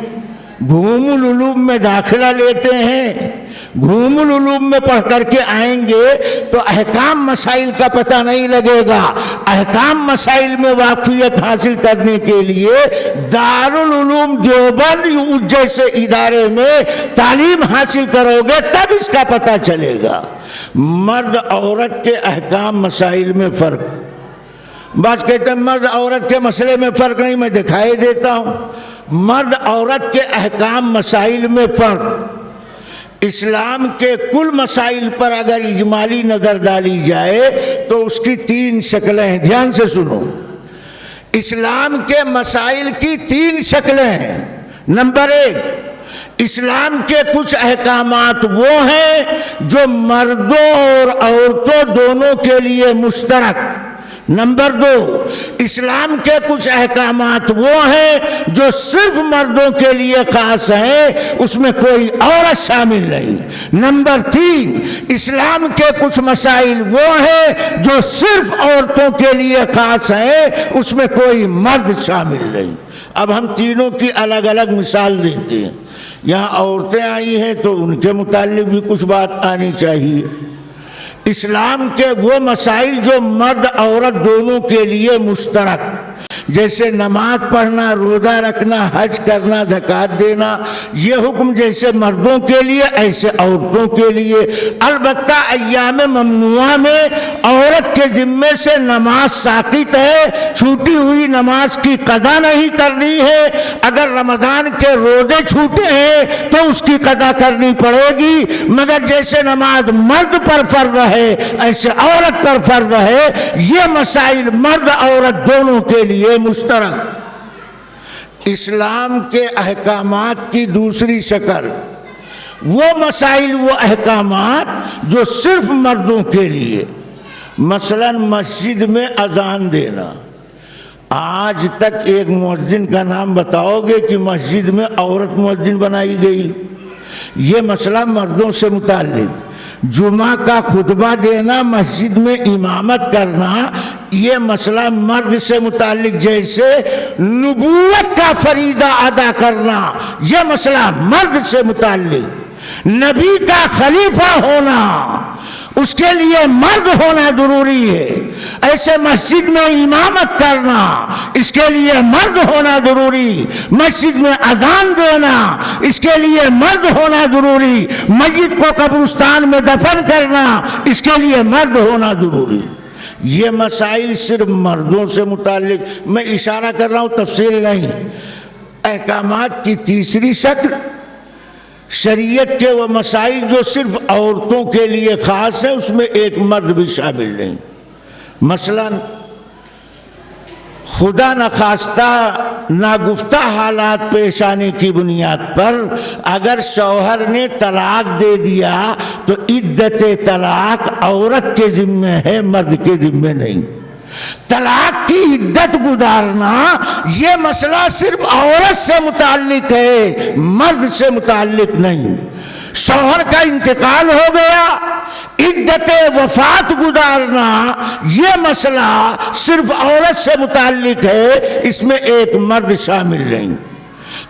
گھوم العلوم میں داخلہ لیتے ہیں، گھوم العلوم میں پڑھ کر کے آئیں گے تو احکام مسائل کا پتہ نہیں لگے گا. احکام مسائل میں واقفیت حاصل کرنے کے لیے دارالعلوم دیوبند جیسے ادارے میں تعلیم حاصل کرو گے تب اس کا پتہ چلے گا. مرد عورت کے احکام مسائل میں فرق. بعض کہتے ہیں مرد عورت کے مسئلے میں فرق نہیں، میں دکھائی دیتا ہوں. مرد عورت کے احکام مسائل میں فرق. اسلام کے کل مسائل پر اگر اجمالی نظر ڈالی جائے تو اس کی 3 شکلیں ہیں. دھیان سے سنو. اسلام کے مسائل کی 3 شکلیں ہیں. نمبر 1، اسلام کے کچھ احکامات وہ ہیں جو مردوں اور عورتوں دونوں کے لیے مشترک. نمبر 2، اسلام کے کچھ احکامات وہ ہیں جو صرف مردوں کے لیے خاص ہیں، اس میں کوئی عورت شامل نہیں. نمبر 3، اسلام کے کچھ مسائل وہ ہیں جو صرف عورتوں کے لیے خاص ہیں، اس میں کوئی مرد شامل نہیں. اب ہم تینوں کی الگ الگ مثال دیتے ہیں. یہاں عورتیں آئی ہیں تو ان کے متعلق بھی کچھ بات آنی چاہیے. اسلام کے وہ مسائل جو مرد عورت دونوں کے لیے مشترک، جیسے نماز پڑھنا، روزہ رکھنا، حج کرنا، زکوٰۃ دینا، یہ حکم جیسے مردوں کے لیے ایسے عورتوں کے لیے. البتہ ایام ممنوعہ میں عورت کے ذمے سے نماز ساقط ہے، چھوٹی ہوئی نماز کی قضا نہیں کرنی ہے. اگر رمضان کے روزے چھوٹے ہیں تو اس کی قضا کرنی پڑے گی، مگر جیسے نماز مرد پر فرض ہے ایسے عورت پر فرض ہے. یہ مسائل مرد عورت دونوں کے لیے مشترک. اسلام کے احکامات کی دوسری شکل، وہ مسائل، وہ احکامات جو صرف مردوں کے لیے، مثلا مسجد میں اذان دینا. آج تک ایک مؤذن کا نام بتاؤ گے کہ مسجد میں عورت مؤذن بنائی گئی؟ یہ مسئلہ مردوں سے متعلق. جمعہ کا خطبہ دینا، مسجد میں امامت کرنا، یہ مسئلہ مرد سے متعلق. جیسے نبوت کا فریضہ ادا کرنا، یہ مسئلہ مرد سے متعلق. نبی کا خلیفہ ہونا، اس کے لیے مرد ہونا ضروری ہے. ایسے مسجد میں امامت کرنا، اس کے لیے مرد ہونا ضروری. مسجد میں اذان دینا، اس کے لیے مرد ہونا ضروری. مسجد کو قبرستان میں دفن کرنا، اس کے لیے مرد ہونا ضروری. یہ مسائل صرف مردوں سے متعلق. میں اشارہ کر رہا ہوں، تفصیل نہیں. احکامات کی تیسری شکل، شریعت کے وہ مسائل جو صرف عورتوں کے لیے خاص ہیں، اس میں ایک مرد بھی شامل نہیں. مثلا خدا نخواستہ ناگفتہ حالات پیش آنے کی بنیاد پر اگر شوہر نے طلاق دے دیا تو عدت طلاق عورت کے ذمہ ہے، مرد کے ذمہ نہیں. طلاق کی عدت گزارنا یہ مسئلہ صرف عورت سے متعلق ہے، مرد سے متعلق نہیں. شوہر کا انتقال ہو گیا، عدت وفات گزارنا یہ مسئلہ صرف عورت سے متعلق ہے، اس میں ایک مرد شامل نہیں.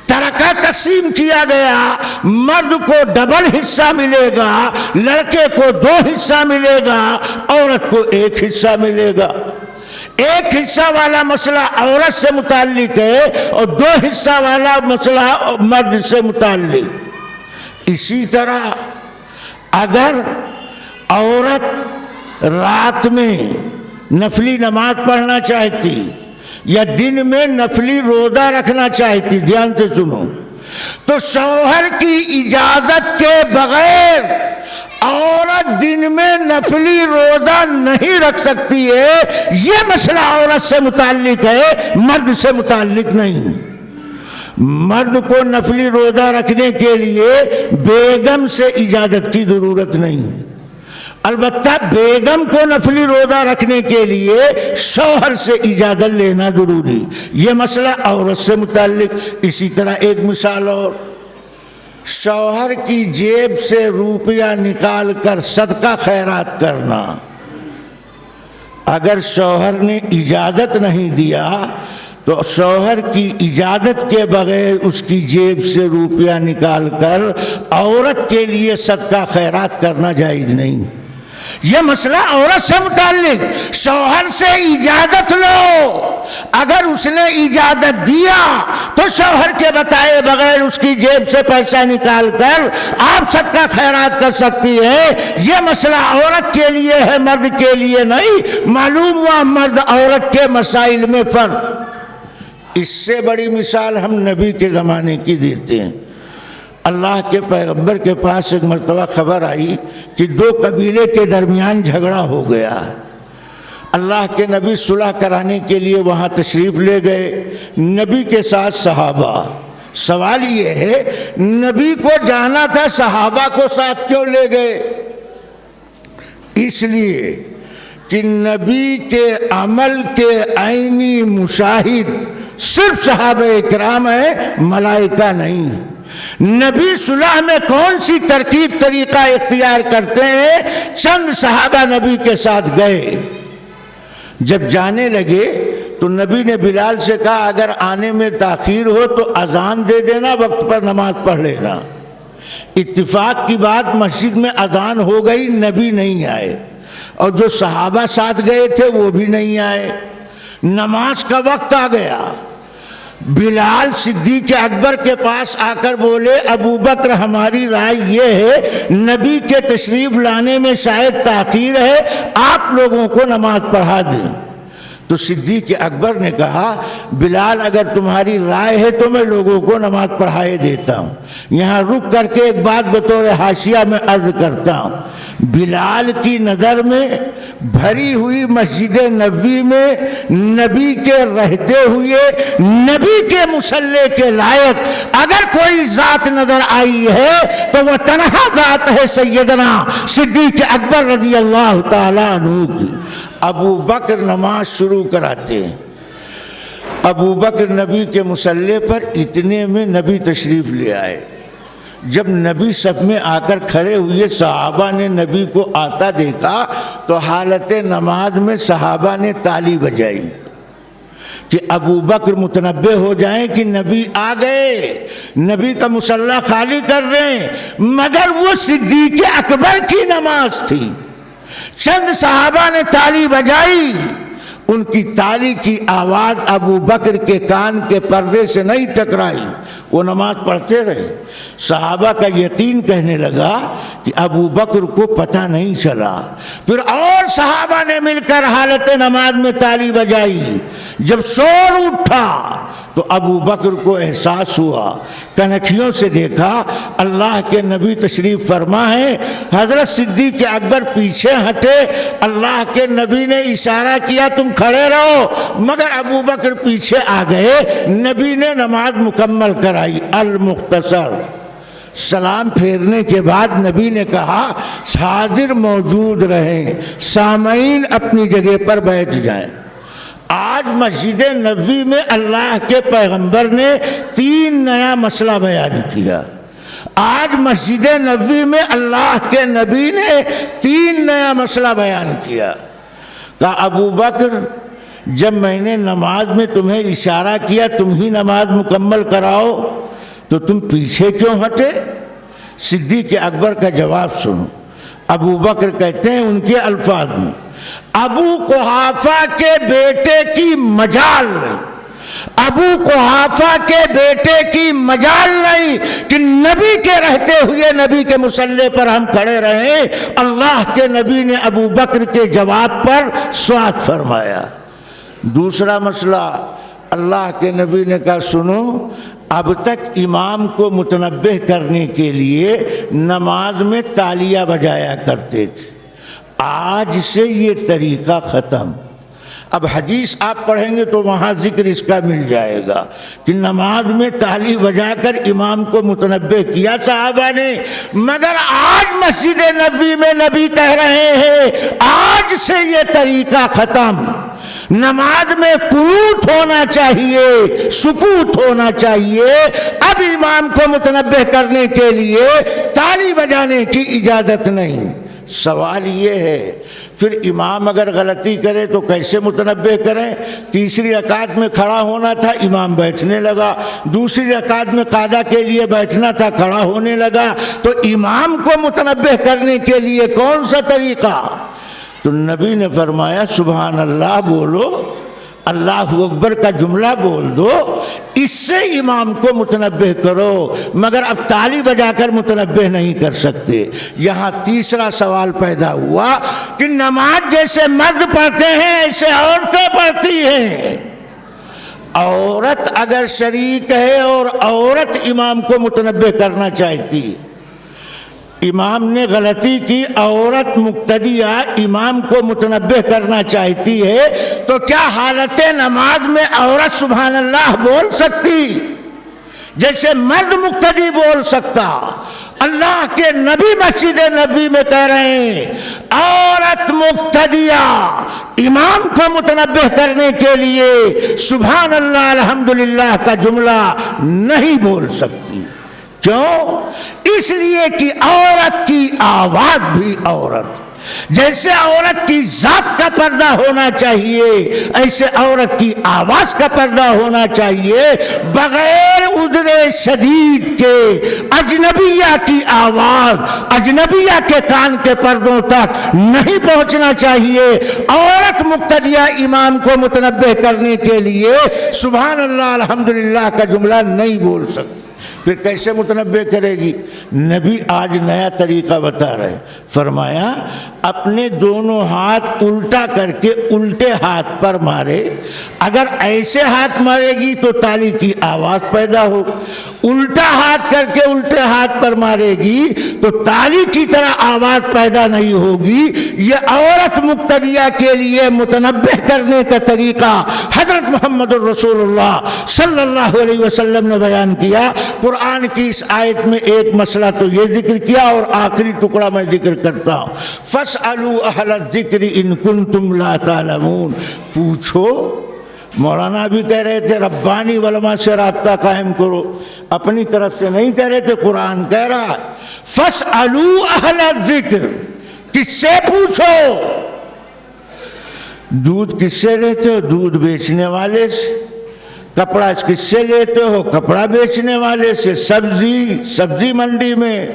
ترکہ تقسیم کیا گیا، مرد کو ڈبل حصہ ملے گا، لڑکے کو 2 حصہ ملے گا، عورت کو 1 حصہ ملے گا. 1 حصہ والا مسئلہ عورت سے متعلق ہے اور 2 حصہ والا مسئلہ مرد سے متعلق. اسی طرح اگر عورت رات میں نفلی نماز پڑھنا چاہتی یا دن میں نفلی روزہ رکھنا چاہتی، دھیان سے سنو، تو شوہر کی اجازت کے بغیر عورت دن میں نفلی روزہ نہیں رکھ سکتی ہے. یہ مسئلہ عورت سے متعلق ہے، مرد سے متعلق نہیں. مرد کو نفلی روزہ رکھنے کے لیے بیگم سے اجازت کی ضرورت نہیں. البتہ بیگم کو نفلی روزہ رکھنے کے لیے شوہر سے اجازت لینا ضروری. یہ مسئلہ عورت سے متعلق. اسی طرح ایک مثال اور، شوہر کی جیب سے روپیہ نکال کر صدقہ خیرات کرنا. اگر شوہر نے اجازت نہیں دیا تو شوہر کی اجازت کے بغیر اس کی جیب سے روپیہ نکال کر عورت کے لیے صدقہ خیرات کرنا جائز نہیں. یہ مسئلہ عورت سے متعلق. شوہر سے اجازت لو، اگر اس نے اجازت دیا تو شوہر کے بتائے بغیر اس کی جیب سے پیسہ نکال کر آپ صدقہ خیرات کر سکتی ہے. یہ مسئلہ عورت کے لیے ہے، مرد کے لیے نہیں. معلوم ہوا مرد عورت کے مسائل میں فرق. اس سے بڑی مثال ہم نبی کے زمانے کی دیتے ہیں. اللہ کے پیغمبر کے پاس ایک مرتبہ خبر آئی کہ 2 قبیلے کے درمیان جھگڑا ہو گیا. اللہ کے نبی صلح کرانے کے لیے وہاں تشریف لے گئے، نبی کے ساتھ صحابہ. سوال یہ ہے، نبی کو جانا تھا، صحابہ کو ساتھ کیوں لے گئے؟ اس لیے کہ نبی کے عمل کے عینی مشاہد صرف صحابہ اکرام ہیں، ملائکہ نہیں. نبی صلح میں کون سی ترکیب طریقہ اختیار کرتے ہیں؟ چند صحابہ نبی کے ساتھ گئے. جب جانے لگے تو نبی نے بلال سے کہا اگر آنے میں تاخیر ہو تو اذان دے دینا، وقت پر نماز پڑھ لینا. اتفاق کی بات، مسجد میں اذان ہو گئی، نبی نہیں آئے اور جو صحابہ ساتھ گئے تھے وہ بھی نہیں آئے. نماز کا وقت آ گیا. بلال صدیق اکبر کے پاس آ کر بولے ابو بکر ہماری رائے یہ ہے نبی کے تشریف لانے میں شاید تاخیر ہے، آپ لوگوں کو نماز پڑھا دیں. تو صدیق اکبر نے کہا بلال اگر تمہاری رائے ہے تو میں لوگوں کو نماز پڑھائے دیتا ہوں. یہاں رک کر کے ایک بات بطور حاشیہ میں عرض کرتا ہوں. بلال کی نظر میں بھری ہوئی مسجد نبوی میں نبی کے رہتے ہوئے نبی کے مصلی کے لائق اگر کوئی ذات نظر آئی ہے تو وہ تنہا ذات ہے سیدنا صدیق اکبر رضی اللہ تعالیٰ عنہ کی. ابو بکر نماز شروع کراتے ہیں. ابو بکر نبی کے مصلی پر اتنے میں نبی تشریف لے آئے. جب نبی سب میں آ کر کھڑے ہوئے صحابہ نے نبی کو آتا دیکھا تو حالت نماز میں صحابہ نے تالی بجائی کہ ابو بکر متنبہ ہو جائیں کہ نبی آ گئے, نبی کا مصلی خالی کر رہے ہیں. مگر وہ صدیق اکبر کی نماز تھی. چند صحابہ نے تالی بجائی, ان کی تالی کی آواز ابو بکر کے کان کے پردے سے نہیں ٹکرائی, وہ نماز پڑھتے رہے. صحابہ کا یقین کہنے لگا کہ ابو بکر کو پتہ نہیں چلا. پھر اور صحابہ نے مل کر حالت نماز میں تالی بجائی. جب شور اٹھا تو ابو بکر کو احساس ہوا, کنکھیوں سے دیکھا اللہ کے نبی تشریف فرما ہے. حضرت صدیق اکبر پیچھے ہٹے, اللہ کے نبی نے اشارہ کیا تم کھڑے رہو, مگر ابو بکر پیچھے آ گئے. نبی نے نماز مکمل کرائی. المختصر سلام پھیرنے کے بعد نبی نے کہا حاضر موجود رہیں, سامعین اپنی جگہ پر بیٹھ جائیں. آج مسجد نبوی میں اللہ کے پیغمبر نے 3 نیا مسئلہ بیان کیا. آج مسجد نبوی میں اللہ کے نبی نے 3 نیا مسئلہ بیان کیا. کہا ابو بکر جب میں نے نماز میں تمہیں اشارہ کیا تم ہی نماز مکمل کراؤ تو تم پیچھے کیوں ہٹے؟ صدیق اکبر کا جواب سنو. ابو بکر کہتے ہیں ان کے الفاظ میں, ابو قحافہ کے بیٹے کی مجال نہیں, ابو قحافہ کے بیٹے کی مجال نہیں کہ نبی کے رہتے ہوئے نبی کے مصلی پر ہم کھڑے رہیں. اللہ کے نبی نے ابو بکر کے جواب پر سوات فرمایا. دوسرا مسئلہ, اللہ کے نبی نے کہا سنو, اب تک امام کو متنبہ کرنے کے لیے نماز میں تالیاں بجایا کرتے تھے, آج سے یہ طریقہ ختم. اب حدیث آپ پڑھیں گے تو وہاں ذکر اس کا مل جائے گا کہ نماز میں تالی بجا کر امام کو متنبہ کیا صحابہ نے. مگر آج مسجد نبوی میں نبی کہہ رہے ہیں آج سے یہ طریقہ ختم. نماز میں قنوت ہونا چاہیے, سکوت ہونا چاہیے. اب امام کو متنبہ کرنے کے لیے تالی بجانے کی اجازت نہیں. سوال یہ ہے پھر امام اگر غلطی کرے تو کیسے متنبہ کریں؟ تیسری رکعت میں کھڑا ہونا تھا, امام بیٹھنے لگا. دوسری رکعت میں قاعدہ کے لیے بیٹھنا تھا, کھڑا ہونے لگا. تو امام کو متنبہ کرنے کے لیے کون سا طریقہ؟ تو نبی نے فرمایا سبحان اللہ بولو, اللہ اکبر کا جملہ بول دو, اس سے امام کو متنبہ کرو, مگر اب تالی بجا کر متنبہ نہیں کر سکتے. یہاں تیسرا سوال پیدا ہوا کہ نماز جیسے مرد پڑھتے ہیں ایسے عورتیں پڑھتی ہیں. عورت اگر شریک ہے اور عورت امام کو متنبہ کرنا چاہتی, امام نے غلطی کی, عورت مقتدیہ امام کو متنبہ کرنا چاہتی ہے, تو کیا حالت نماز میں عورت سبحان اللہ بول سکتی جیسے مرد مقتدی بول سکتا؟ اللہ کے نبی مسجد نبوی میں کہہ رہے ہیں عورت مقتدیہ امام کو متنبہ کرنے کے لیے سبحان اللہ الحمدللہ کا جملہ نہیں بول سکتی. کیوں؟ اس لیے کہ عورت کی آواز بھی عورت, جیسے عورت کی ذات کا پردہ ہونا چاہیے ایسے عورت کی آواز کا پردہ ہونا چاہیے. بغیر عذر شدید کے اجنبیہ کی آواز اجنبیہ کے کان کے پردوں تک نہیں پہنچنا چاہیے. عورت مقتدیہ امام کو متنبہ کرنے کے لیے سبحان اللہ الحمدللہ کا جملہ نہیں بول سکتی. پھر کیسے متنبع کرے گی؟ نبی آج نیا طریقہ بتا رہے، فرمایا اپنے دونوں ہاتھ الٹا کر کے الٹے ہاتھ پر مارے، اگر ایسے ہاتھ مارے گی تو تالی کی آواز پیدا ہو، الٹا ہاتھ کر کے الٹے ہاتھ پر مارے گی تو تالی کی طرح آواز پیدا نہیں ہوگی۔ یہ عورت مقتدیہ کے لیے متنبہ کرنے کا طریقہ حضرت محمد رسول اللہ صلی اللہ علیہ وسلم نے بیان کیا۔ قرآن کی اس آیت میں ایک مسئلہ تو یہ ذکر کیا اور آخری ٹکڑا میں ذکر کرتا ہوں، فَاسْأَلُوا أَهْلَ الذِّكْرِ إِن كُنتُمْ لَا تَعْلَمُونَ، پوچھو۔ مولانا بھی کہہ رہے تھے ربانی علماء سے رابطہ قائم کرو، اپنی طرف سے نہیں کہہ رہے تھے، قرآن کہہ رہا ہے فَاسْأَلُوا أَهْلَ الذِّكْرِ، کس سے پوچھو؟ دودھ کس سے لیتے ہو؟ دودھ بیچنے والے سے۔ کپڑا کس سے لیتے ہو؟ کپڑا بیچنے والے سے۔ سبزی منڈی میں،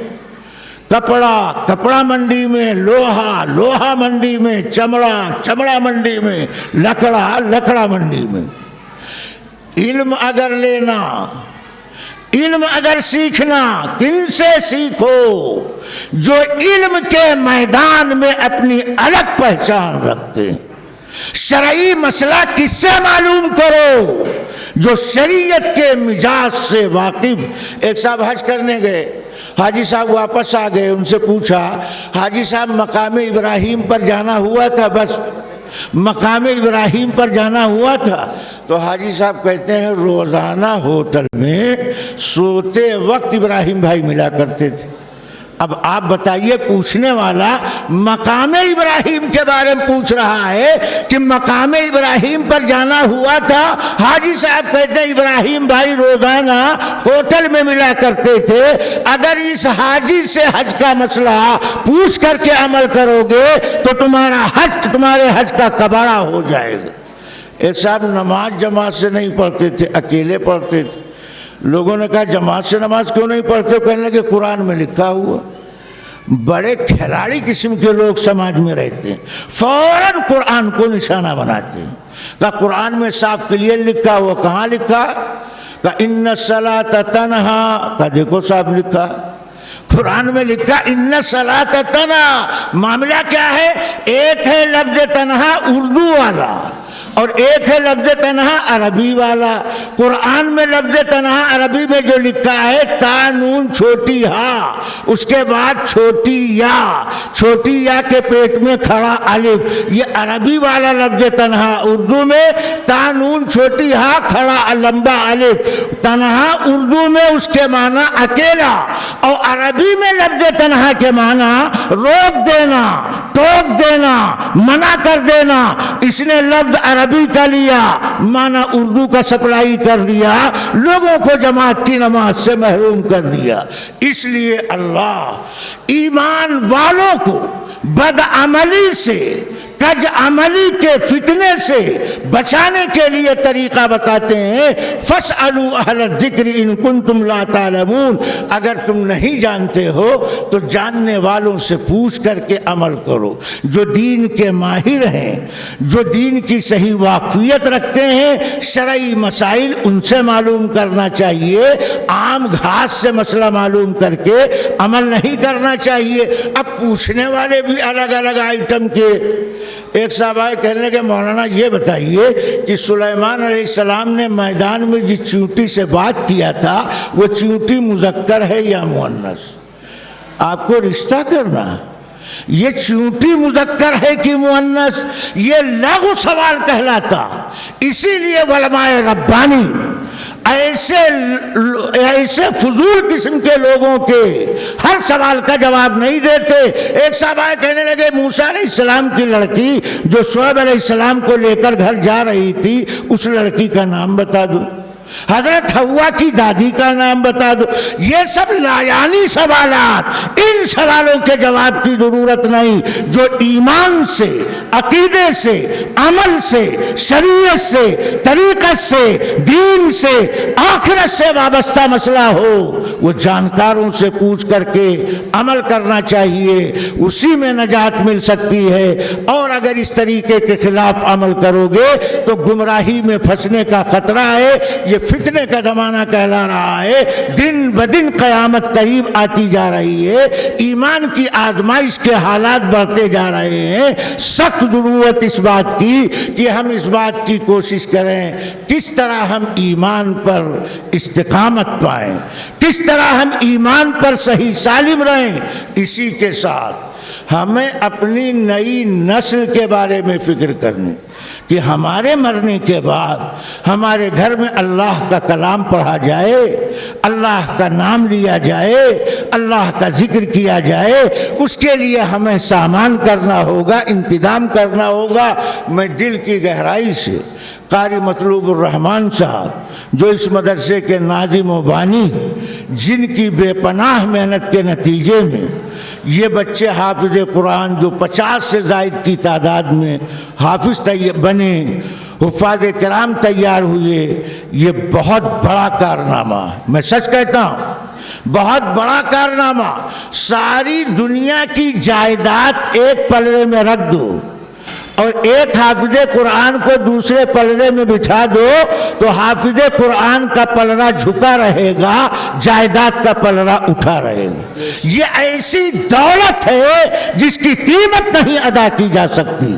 کپڑا منڈی میں، لوہا منڈی میں، چمڑا منڈی میں، لکڑا منڈی میں۔ علم اگر لینا، علم اگر سیکھنا، کن سے سیکھو؟ جو علم کے میدان میں اپنی الگ پہچان رکھتے ہیں۔ شرعی مسئلہ کس سے معلوم کرو؟ جو شریعت کے مزاج سے واقف۔ ایک صاحب حج کرنے گئے، حاجی صاحب واپس آ گئے، ان سے پوچھا حاجی صاحب مقام ابراہیم پر جانا ہوا تھا؟ بس مقام ابراہیم پر جانا ہوا تھا؟ تو حاجی صاحب کہتے ہیں روزانہ ہوٹل میں سوتے وقت ابراہیم بھائی ملا کرتے تھے۔ اب آپ بتائیے، پوچھنے والا مقام ابراہیم کے بارے میں پوچھ رہا ہے کہ مقام ابراہیم پر جانا ہوا تھا، حاجی صاحب کہتے ہیں ابراہیم بھائی روزانہ ہوٹل میں ملا کرتے تھے۔ اگر اس حاجی سے حج کا مسئلہ پوچھ کر کے عمل کرو گے تو تمہارے حج کا کباڑہ ہو جائے گا۔ ایک صاحب نماز جماعت سے نہیں پڑھتے تھے، اکیلے پڑھتے تھے۔ لوگوں نے کہا جماعت سے نماز کیوں نہیں پڑھتے؟ کہنے لگے قرآن میں لکھا ہوا۔ بڑے کھلاڑی قسم کے لوگ سماج میں رہتے ہیں، فوراً قرآن کو نشانہ بناتے ہیں۔ کہا قرآن میں صاف کلیئر لکھا ہوا، کہاں لکھا؟ کہا ان الصلاۃ تنہا، کہا دیکھو صاحب لکھا، قرآن میں لکھا ان الصلاۃ تنہا۔ معاملہ کیا ہے؟ ایک ہے لفظ تنہا اردو والا اور ایک ہے لفظ تنہا عربی والا۔ قرآن میں لفظ تنہا عربی میں جو لکھا ہے تا نون چھوٹی ہا، اس کے بعد چھوٹی یا کے پیٹ میں کھڑا الف، یہ عربی والا لفظ تنہا۔ اردو میں تا نون چھوٹی ہا کھڑا لمبا الف۔ تنہا اردو میں اس کے معنی اکیلا، اور عربی میں لفظ تنہا کے معنی روک دینا، ٹوک دینا، منع کر دینا۔ اس نے لفظ عربی کا لیا، معنی اردو کا سپلائی کر دیا، لوگوں کو جماعت کی نماز سے محروم کر دیا۔ اس لیے اللہ ایمان والوں کو بدعملی سے، کج عملی کے فتنے سے بچانے کے لیے طریقہ بتاتے ہیں، فَاسْأَلُوا أَهْلَ الذِّكْرِ إِن كُنتُمْ لَا تَعْلَمُونَ۔ اگر تم نہیں جانتے ہو تو جاننے والوں سے پوچھ کر کے عمل کرو، جو دین کے ماہر ہیں، جو دین کی صحیح واقفیت رکھتے ہیں، شرعی مسائل ان سے معلوم کرنا چاہیے۔ عام گھاس سے مسئلہ معلوم کر کے عمل نہیں کرنا چاہیے۔ اب پوچھنے والے بھی الگ الگ آئٹم کے۔ ایک صاحب آئے کہنے لگے مولانا یہ بتائیے کہ سلیمان علیہ السلام نے میدان میں جس چیونٹی سے بات کیا تھا وہ چیونٹی مذکر ہے یا مؤنث؟ آپ کو رشتہ کرنا، یہ چیونٹی مذکر ہے کہ مؤنث، یہ لغو سوال کہلاتا۔ اسی لیے علماء ربانی ایسے فضول قسم کے لوگوں کے ہر سوال کا جواب نہیں دیتے۔ ایک صاحب آئے کہنے لگے موسیٰ علیہ السلام کی لڑکی جو شعیب علیہ السلام کو لے کر گھر جا رہی تھی، اس لڑکی کا نام بتا دو۔ حضرت حوا کی دادی کا نام بتا دو۔ یہ سب لایانی سوالات، ان سوالوں کے جواب کی ضرورت نہیں۔ جو ایمان سے، عقیدے سے، عمل سے، شریعت سے، طریقت سے، دین سے، آخرت سے وابستہ مسئلہ ہو وہ جانکاروں سے پوچھ کر کے عمل کرنا چاہیے، اسی میں نجات مل سکتی ہے۔ اور اگر اس طریقے کے خلاف عمل کرو گے تو گمراہی میں پھنسنے کا خطرہ ہے۔ یہ فتنے کا زمانہ کہلا رہا ہے، دن بدن قیامت قریب آتی جا رہی ہے، ایمان کی آزمائش کے حالات بڑھتے جا رہے ہیں۔ سخت ضرورت اس بات کی کہ ہم اس بات کی کوشش کریں کس طرح ہم ایمان پر استقامت پائیں، کس طرح ہم ایمان پر صحیح سالم رہیں۔ اسی کے ساتھ ہمیں اپنی نئی نسل کے بارے میں فکر کرنی کہ ہمارے مرنے کے بعد ہمارے گھر میں اللہ کا کلام پڑھا جائے، اللہ کا نام لیا جائے، اللہ کا ذکر کیا جائے، اس کے لیے ہمیں سامان کرنا ہوگا، انتظام کرنا ہوگا۔ میں دل کی گہرائی سے قاری مطلوب الرحمان صاحب جو اس مدرسے کے ناظم و بانی، جن کی بے پناہ محنت کے نتیجے میں یہ بچے حافظ قرآن جو 50 سے زائد کی تعداد میں حافظ بنے، حفاظ کرام تیار ہوئے، یہ بہت بڑا کارنامہ، میں سچ کہتا ہوں بہت بڑا کارنامہ۔ ساری دنیا کی جائیداد ایک پلڑے میں رکھ دو اور ایک حافظ قرآن کو دوسرے پلڑے میں بٹھا دو تو حافظ قرآن کا پلڑا جھکا رہے گا، جائیداد کا پلڑا اٹھا رہے گا۔ یہ ایسی دولت ہے جس کی قیمت نہیں ادا کی جا سکتی،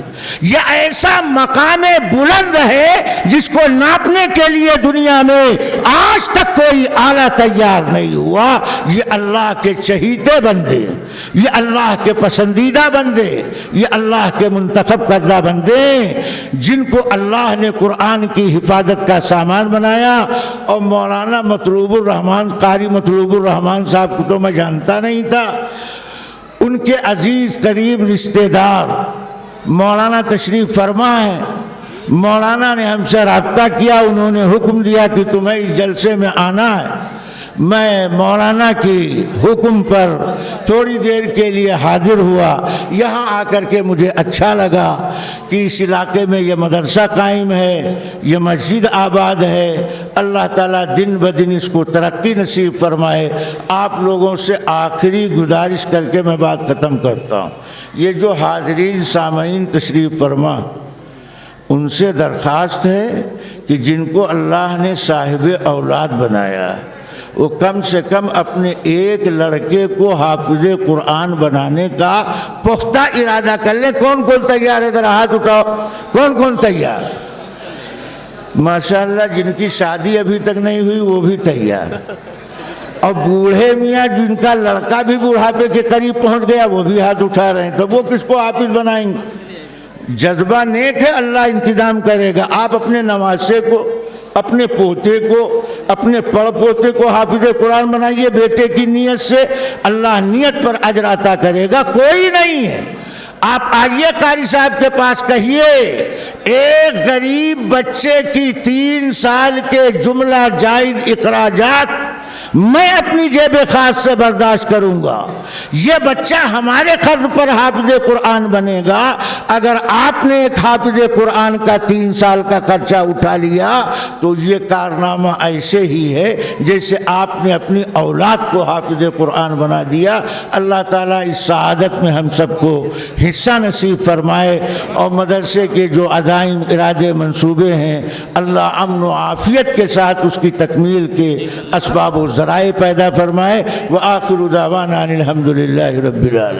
یہ ایسا مقام بلند ہے جس کو ناپنے کے لیے دنیا میں آج تک کوئی آلہ تیار نہیں ہوا۔ یہ اللہ کے چہیتے بندے، یہ اللہ کے پسندیدہ بندے، یہ اللہ کے منتخب کردہ بندے، جن کو اللہ نے قرآن کی حفاظت کا سامان بنایا۔ اور مولانا مطلوب الرحمان، قاری مطلوب الرحمان صاحب کو تو میں جانتا نہیں تھا، ان کے عزیز قریب رشتہ دار مولانا تشریف فرما ہے۔ مولانا نے ہم سے رابطہ کیا، انہوں نے حکم دیا کہ تمہیں اس جلسے میں آنا ہے۔ میں مولانا کی حکم پر تھوڑی دیر کے لیے حاضر ہوا۔ یہاں آ کر کے مجھے اچھا لگا کہ اس علاقے میں یہ مدرسہ قائم ہے، یہ مسجد آباد ہے۔ اللہ تعالیٰ دن بدن اس کو ترقی نصیب فرمائے۔ آپ لوگوں سے آخری گزارش کر کے میں بات ختم کرتا ہوں۔ یہ جو حاضرین سامعین تشریف فرما، ان سے درخواست ہے کہ جن کو اللہ نے صاحب اولاد بنایا ہے وہ کم سے کم اپنے ایک لڑکے کو حافظ قرآن بنانے کا پختہ ارادہ کر لیں۔ کون کون تیار ہے؟ ذرا ہاتھ اٹھاؤ، کون کون تیار؟ ماشاءاللہ جن کی شادی ابھی تک نہیں ہوئی وہ بھی تیار، اور بوڑھے میاں جن کا لڑکا بھی بوڑھاپے کے قریب پہنچ گیا وہ بھی ہاتھ اٹھا رہے ہیں، تو وہ کس کو حافظ بنائیں گے؟ جذبہ نیک ہے، اللہ انتظام کرے گا۔ آپ اپنے نواسے کو، اپنے پوتے کو، اپنے پڑ پوتے کو حافظ قرآن بنائیے بیٹے کی نیت سے، اللہ نیت پر اجر عطا کرے گا۔ کوئی نہیں ہے، آپ آئیے قاری صاحب کے پاس، کہیے ایک غریب بچے کی 3 سال کے جملہ جائز اخراجات میں اپنی جیب خاص سے برداشت کروں گا، یہ بچہ ہمارے خرچ پر حافظ قرآن بنے گا۔ اگر آپ نے ایک حافظ قرآن کا 3 سال کا خرچہ اٹھا لیا تو یہ کارنامہ ایسے ہی ہے جیسے آپ نے اپنی اولاد کو حافظ قرآن بنا دیا۔ اللہ تعالیٰ اس سعادت میں ہم سب کو حصہ نصیب فرمائے، اور مدرسے کے جو عزائم ارادے منصوبے ہیں اللہ امن و عافیت کے ساتھ اس کی تکمیل کے اسباب و ذرائع پیدا فرمائے۔ وآخر دعوانا الحمدللہ رب العالمین۔